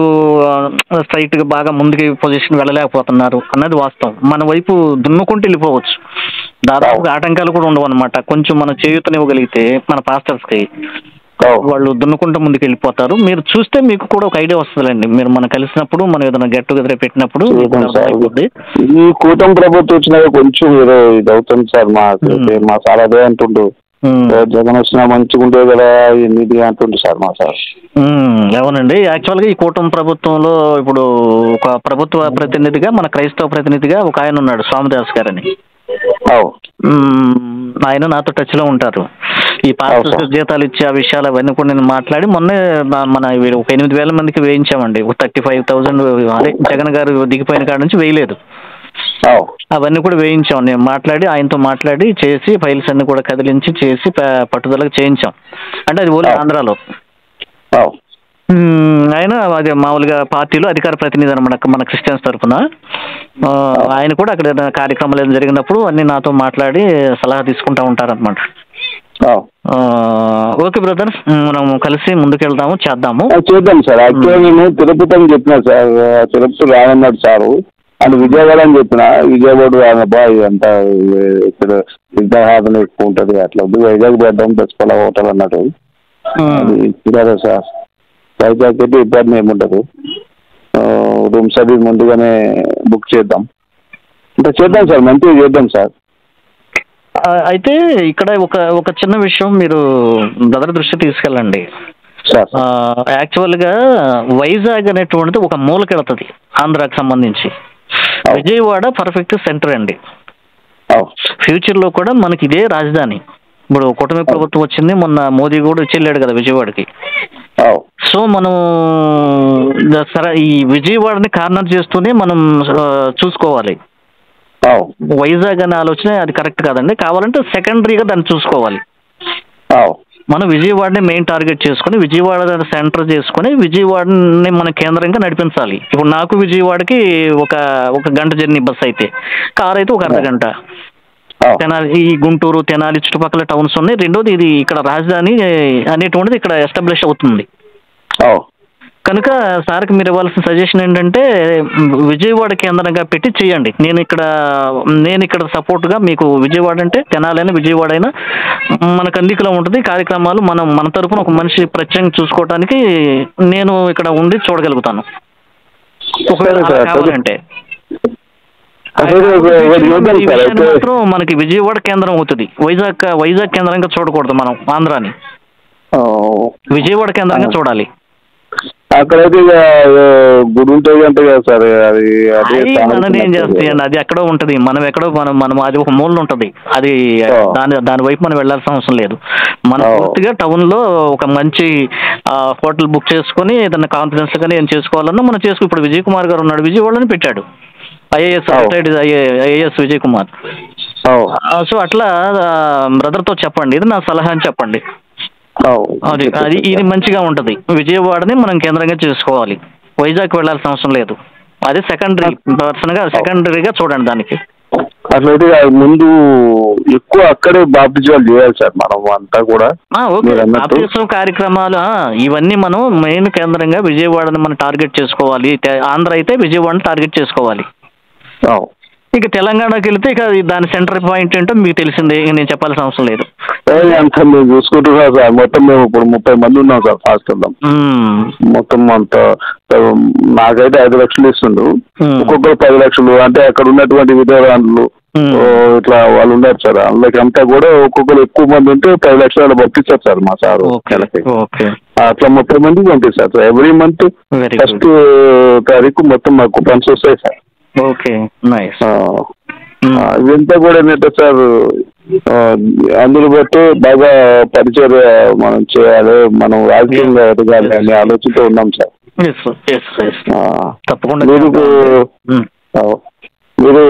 స్ట్రైట్ గా బాగా ముందుకి పొజిషన్ వెళ్ళలేకపోతున్నారు అన్నది వాస్తవం. మన వైపు దున్నుకుంటూ వెళ్ళిపోవచ్చు, దాదాపు ఆటంకాలు కూడా ఉండవు అనమాట. కొంచెం మనం చేయూతనివ్వగలిగితే మన పాస్టర్స్ కి వాళ్ళు దున్నుకుంటూ ముందుకు వెళ్ళిపోతారు. మీరు చూస్తే మీకు కూడా ఒక ఐడియా వస్తుందండి. మీరు మనం కలిసినప్పుడు మనం ఏదైనా గెట్ టుగెదర్ పెట్టినప్పుడు ఈ కూటమి ప్రభుత్వం వచ్చినాక కొంచెం ఏదో ఇది అవుతుంది సార్. మా సార్ అదే అంటుండు, జగన్ వచ్చినా మంచిగా ఉండే కదా ఇది అంటుండు సార్ మా సార్. అవునండి, యాక్చువల్గా ఈ కూటమి ప్రభుత్వంలో ఇప్పుడు ఒక ప్రభుత్వ ప్రతినిధిగా మన క్రైస్తవ ప్రతినిధిగా ఒక ఆయన ఉన్నాడు, స్వామిదాస్ గారని. ఆయన నాతో టచ్ లో ఉంటారు. ఈ పాస్టర్స్ జీతాలు ఇచ్చే ఆ విషయాలు అవన్నీ కూడా నేను మాట్లాడి మొన్నే మన ఒక 8,000 మందికి వేయించామండి. 35,000 అదే జగన్ గారు దిగిపోయిన కాడ నుంచి వేయలేదు, అవన్నీ కూడా వేయించాం. నేను ఆయనతో మాట్లాడి చేసి ఫైల్స్ అన్ని కూడా కదిలించి చేసి పట్టుదలకు చేయించాం. అంటే అది ఓన్లీ ఆంధ్రాలో. ఆయన అదే మామూలుగా పార్టీలో అధికార ప్రతినిధి అనమాట మన క్రిస్టియన్స్ తరఫున. ఆయన కూడా అక్కడ కార్యక్రమాలు ఏదైనా జరిగినప్పుడు అన్ని నాతో మాట్లాడి సలహా తీసుకుంటా ఉంటారనమాట. ఓకే బ్రదర్, మనం కలిసి ముందుకెళ్దాము, చేద్దాం సార్. యాక్చువల్గా నేను తిరుపతి అని చెప్పిన సార్, తిరుపతి రానన్నాడు సారు. అండ్ విజయవాడ అని చెప్పిన, విజయవాడ రానబ్బా ఇదంతా ఇక్కడ విగ్రహాదన ఎక్కువ ఉంటుంది, అట్లా వైజాగ్ పెద్దాం తెచ్చుకోవాలి హోటల్ అన్నాడు. అది సార్ వైజాగ్ అయితే ఇబ్బంది ఏముండదు, రూమ్స్ అది ముందుగానే బుక్ చేద్దాం. అంటే చేద్దాం సార్, మంచిగా చేద్దాం సార్. అయితే ఇక్కడ ఒక చిన్న విషయం మీరు బ్రదర్ దృష్టి తీసుకెళ్ళండి. యాక్చువల్గా వైజాగ్ అనేటువంటిది ఒక మూలకెళ్తుంది ఆంధ్రాకి సంబంధించి. విజయవాడ పర్ఫెక్ట్ సెంటర్ అండి. ఫ్యూచర్లో కూడా మనకి ఇదే రాజధాని. ఇప్పుడు కూటమి ప్రభుత్వం వచ్చింది, మొన్న మోదీ కూడా వచ్చి వెళ్ళాడు కదా విజయవాడకి. సో మనం సరే ఈ విజయవాడని కార్నర్ చేస్తూనే మనం చూసుకోవాలి. వైజాగ్ అనే ఆలోచన అది కరెక్ట్ కాదండి. కావాలంటే సెకండరీగా దాన్ని చూసుకోవాలి. మనం విజయవాడని మెయిన్ టార్గెట్ చేసుకుని విజయవాడ సెంటర్ చేసుకుని విజయవాడని మన కేంద్రంగా నడిపించాలి. ఇప్పుడు నాకు విజయవాడకి ఒక గంట జర్నీ బస్ అయితే, కార్ అయితే ఒక అర్ధగంట. తెనాలి ఈ గుంటూరు తెనాలి చుట్టుపక్కల టౌన్స్ ఉన్నాయి. రెండోది ఇది ఇక్కడ రాజధాని అనేటువంటిది ఇక్కడ ఎస్టాబ్లిష్ అవుతుంది. కనుక సార్కి మీరు ఇవ్వాల్సిన సజెషన్ ఏంటంటే విజయవాడ కేంద్రంగా పెట్టి చేయండి. నేను ఇక్కడ సపోర్ట్గా మీకు విజయవాడ అంటే తెనాలైనా విజయవాడ అయినా మనకు అందుకులో ఉంటుంది. కార్యక్రమాలు మన తరఫున ఒక మనిషి ప్రత్యేకంగా చూసుకోవడానికి నేను ఇక్కడ ఉండి చూడగలుగుతాను ఒకవేళ కావాలంటే. మాత్రం మనకి విజయవాడ కేంద్రం అవుతుంది, వైజాగ్ కేంద్రంగా చూడకూడదు. మనం ఆంధ్రాని విజయవాడ కేంద్రంగా చూడాలి. అక్కడైతే గుడి ఉంటుంది అంటే కదా సార్, అది ఏం చేస్తాయండి, అది ఎక్కడో ఉంటుంది. మనం ఎక్కడో మనం అది ఒక మూలన ఉంటుంది. అది దాని వైపు మనం వెళ్ళాల్సిన అవసరం లేదు. మనం పూర్తిగా టౌన్ లో ఒక మంచి హోటల్ బుక్ చేసుకుని ఏదైనా కాన్ఫిడెన్స్ గానీ ఏం చేసుకోవాలన్నా మనం చేసుకో. ఇప్పుడు విజయ్ కుమార్ గారు ఉన్నాడు, విజయవాడని పెట్టాడు. IAS retired IAS Vijay Kumar. So అట్లా బ్రదర్తో చెప్పండి, ఇది నా సలహా అని చెప్పండి. అది అది ఇది మంచిగా ఉంటుంది. విజయవాడని మనం కేంద్రంగా చేసుకోవాలి, వైజాగ్ వెళ్ళాల్సిన అవసరం లేదు. అది సెకండరీగా చూడండి దానికి. అట్లయితే ముందు ఎక్కువ అక్కడే బాప్టిజాలు చేయాలి సార్ మనం అంతా కూడా. బాప్టిజం కార్యక్రమాలు ఇవన్నీ మనం మెయిన్ కేంద్రంగా విజయవాడని మనం టార్గెట్ చేసుకోవాలి. ఆంధ్ర అయితే విజయవాడని టార్గెట్ చేసుకోవాలి. ఇక తెలంగాణకి వెళితే ఇక దాని సెంటర్ పాయింట్ ఏంటో మీకు తెలిసిందే, నేను చెప్పాల్సిన అవసరం లేదు. అంతా మేము చూసుకుంటున్నాం సార్. మొత్తం మేము ఇప్పుడు 30 మంది ఉన్నాం సార్ హాస్టల్లో. మొత్తం అంతా నాకైతే 5 లక్షలు ఇస్తుండ్రు, ఒక్కొక్కరు 10 లక్షలు. అంటే అక్కడ ఉన్నటువంటి విద్యార్థులు ఇట్లా వాళ్ళు ఉన్నారు సార్. అందులోకి అంతా కూడా ఒక్కొక్కరు ఎక్కువ మంది ఉంటే 10 లక్షలు పంపిస్తారు సార్ మా సారు. అట్లా 30 మందికి పంపిస్తారు సార్. ఎవ్రీ మంత్ ఫస్ట్ తారీఖు మొత్తం మాకు ఫండ్స్ వస్తాయి సార్. ఇదంతా కూడా ఏంటంటే సార్ అందులో బట్టి బాగా పరిచయం మనం చేయాలి, మనం రాజకీయంగా ఎదగాలి అనే ఆలోచనతో ఉన్నాం సార్. మీరు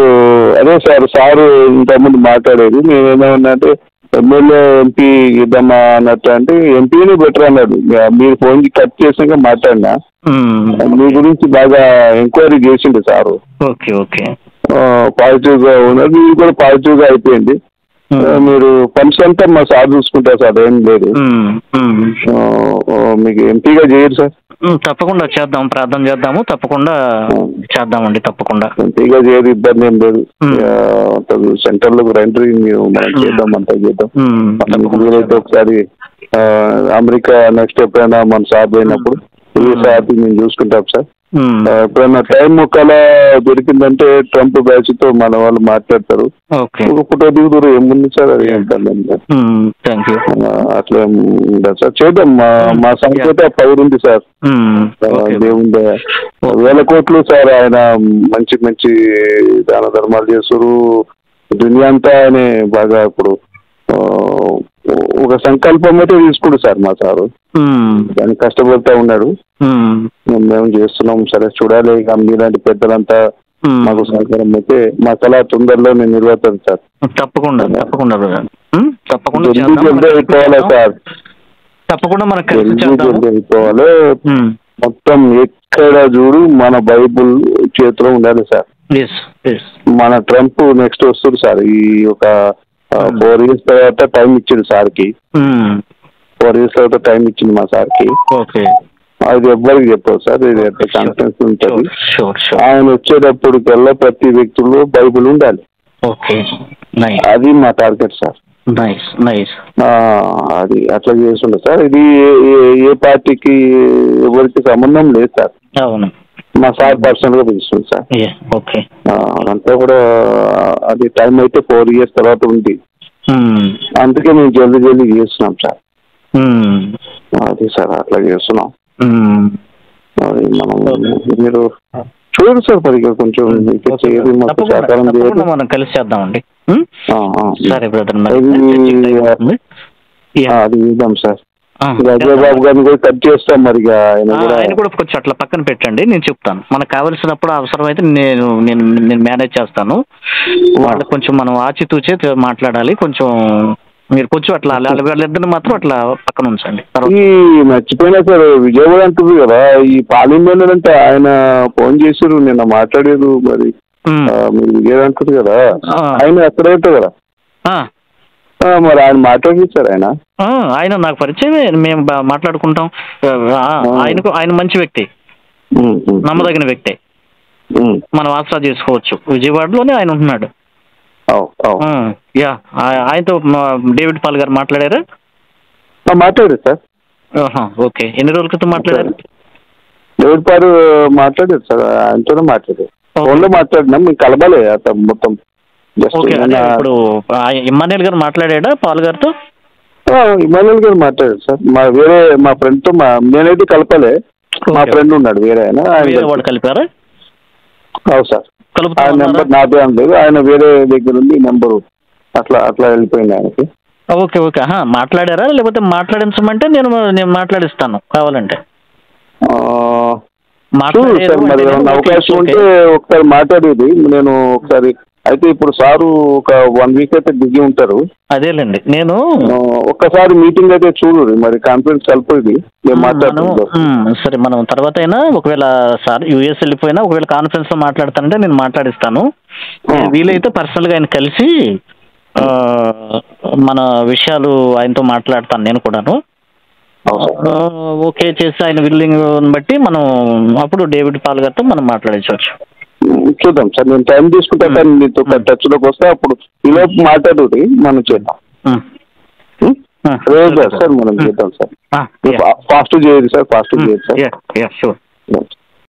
అదే సారు ఇంతకుముందు మాట్లాడేది, మేమేమన్నా అంటే ఎమ్మెల్యే ఎంపీ ఇద్దామా అన్నట్టు. అంటే ఎంపీనే బెటర్ అన్నాడు. మీరు ఫోన్ కట్ చేసాక మాట్లాడినా మీ గురించి బాగా ఎంక్వైరీ చేసిండు సారు. పాజిటివ్ గా ఉన్నారు, మీరు కూడా పాజిటివ్ గా అయిపోయింది. మీరు ఫండ్స్ అంతా మా సార్ చూసుకుంటారు సార్, ఏం లేదు. మీకు ఎంపీగా చేయరు సార్? తప్పకుండా చేద్దాం, ప్రార్థన చేద్దాము, తప్పకుండా చేద్దామండి, తప్పకుండా. ఎంపీగా చేయరు, ఇబ్బంది ఏం లేదు. సెంటర్ లో రండి, మనం చేద్దాం, అంతా చేద్దాం. మీరైతే ఒకసారి అమెరికా నెక్స్ట్ ఎప్పుడైనా మన సార్ పోయినప్పుడు సార్ మేము చూసుకుంటాం సార్. ఎప్పుడైనా టైం ఒకలా దొరికిందంటే ట్రంప్ బ్యాచ్ తో మన వాళ్ళు మాట్లాడతారు. ఒక ఫోటో దిగుతారు, ఏముంది సార్, అది అట్లా ఉండదు సార్. చేద్దాం, మా సంఖ్యత పవర్ ఉంది సార్. దేవుంది 1000 కోట్లు సార్. ఆయన మంచి మంచి దాన ధర్మాలు చేస్తారు. దునియా అంతా ఆయన బాగా ఇప్పుడు ఒక సంకల్పం అయితే తీసుకుంటు సార్ మా సారు. దానికి కష్టపడుతూ ఉన్నాడు, మేము చేస్తున్నాం. సరే చూడాలి, ఇక మీలాంటి పెద్దలంతా మాకు సహకారం అయితే మా కళ తొందరలో నేను నిర్వర్తాను సార్. తప్పకుండా తప్పకుండా తప్పకుండా అయిపోవాలా సార్, తప్పకుండా అయిపోవాలి. మొత్తం ఎక్కడ చూడు మన బైబుల్ చేతిలో ఉండాలి సార్. మన ట్రంప్ నెక్స్ట్ వస్తుంది సార్. ఈ ఒక 4 years తర్వాత టైం ఇచ్చింది సార్కి. 4 years తర్వాత టైం ఇచ్చింది మా సార్కి. అది ఎవ్వరికి చెప్పదు సార్, ఇది కాన్ఫిడెన్స్ ఉంటుంది. ఆయన వచ్చేటప్పటికల్లా ప్రతి వ్యక్తుల్లో బైబుల్ ఉండాలి. అది మా టార్గెట్ సార్. అది అట్లా చేస్తుండే సార్. ఇది ఏ పార్టీకి ఎవరికి సంబంధం లేదు సార్. మా సార్ పర్సనల్ గా పిలుస్తుంది సార్. అంతా కూడా అది టైం అయితే 4 years తర్వాత ఉంది. అందుకే మేము జల్దీ చేస్తున్నాం సార్. అది సార్ అట్లా చేస్తున్నాం. అది మనం మీరు చూడు సార్, మరి కొంచెం సహకారం మనం కలిసి చేద్దామండి. అది ఇద్దాం సార్. రాజాబాబు గారిని కూడా కట్ చేస్తాం. మరి ఆయన కూడా కొంచెం అట్లా పక్కన పెట్టండి, నేను చెప్తాను. మనకు కావలసినప్పుడు అవసరమైతే నేను మేనేజ్ చేస్తాను. వాళ్ళు కొంచెం మనం ఆచితూచే మాట్లాడాలి. కొంచెం మీరు కొంచెం అట్లా వాళ్ళిద్దరిని మాత్రం అట్లా పక్కన ఉంచండి. ఈ మర్చిపోయినా సార్, విజయవాడ అంటుంది కదా, ఈ పాలింబెన్ అంటే ఆయన ఫోన్ చేసారు నిన్న మాట్లాడారు. మరి మీరు విజయవాడ అంటుంది కదా, ఆయన అక్కడే ఉంటారు కదా, మరి ఆయన మాట్లాడించారు. ఆయన నాకు పరిచయమే, మేము మాట్లాడుకుంటాం. ఆయన మంచి వ్యక్తి, నమ్మదగిన వ్యక్తి. మనం ఆసరా చేసుకోవచ్చు. విజయవాడలోనే ఆయన ఉంటున్నాడు. ఆయనతో డేవిడ్ పాల్ గారు మాట్లాడారా? మాట్లాడారు సార్. ఓకే, ఎన్ని రోజుల క్రితం మాట్లాడారు? డేవిడ్ పాల్ మాట్లాడారు సార్, ఆయనతోనే మాట్లాడారు. ఫోన్లో మాట్లాడినాం, మీకు కలబాలే మొత్తం. ఇప్పుడు ఇమ్మాన్యుయల్ గారు మాట్లాడా పాల్ గారితో? ఇమ్మాన్యుయల్ గారు మాట్లాడారు సార్. మా ఫ్రెండ్ తో నేనైతే కలపలే, మా ఫ్రెండ్ ఉన్నాడు వేరే ఆయన కలిపారా? అవును సార్. ఆయన నెంబర్ నాదే లేదు, ఆయన వేరే దగ్గర ఉంది నెంబరు. అట్లా వెళ్ళిపోయింది ఆయనకి. ఓకే మాట్లాడారా? లేకపోతే మాట్లాడించమంటే నేను మాట్లాడిస్తాను కావాలంటే. మరి అవకాశం ఉంటే ఒకసారి మాట్లాడేది. నేను ఒకసారి అయితే ఇప్పుడు సారు ఒక 1 వీక్ అయితే బిజీ ఉంటారు. అదేలేండి నేను ఒక్కసారి మీటింగ్ అయితే చూడు, మరి కాన్ఫరెన్స్ కలిపి మేము మాట్లాడుతున్నాం. సరే, మనం తర్వాత అయినా ఒకవేళ సార్ యూఎస్ వెళ్ళిపోయినా ఒకవేళ కాన్ఫరెన్స్ లో మాట్లాడతానంటే నేను మాట్లాడిస్తాను. వీలైతే పర్సనల్ గా ఆయన కలిసి మన విషయాలు ఆయనతో మాట్లాడతాను నేను కూడాను. ఓకే చేసి ఆయన విల్లింగ్ బట్టి మనం అప్పుడు డేవిడ్ పాల్ గారితో మనం మాట్లాడించవచ్చు. చూద్దాం సార్, నేను టైం తీసుకుంటా సార్, మీతో టచ్ లోకి వస్తే అప్పుడు ఈలోపు మాట్లాడుతుంది మనం చేద్దాం. సార్ మనం చేద్దాం సార్, ఫాస్ట్ చేయదు సార్, ఫాస్ట్ చేయదు సార్.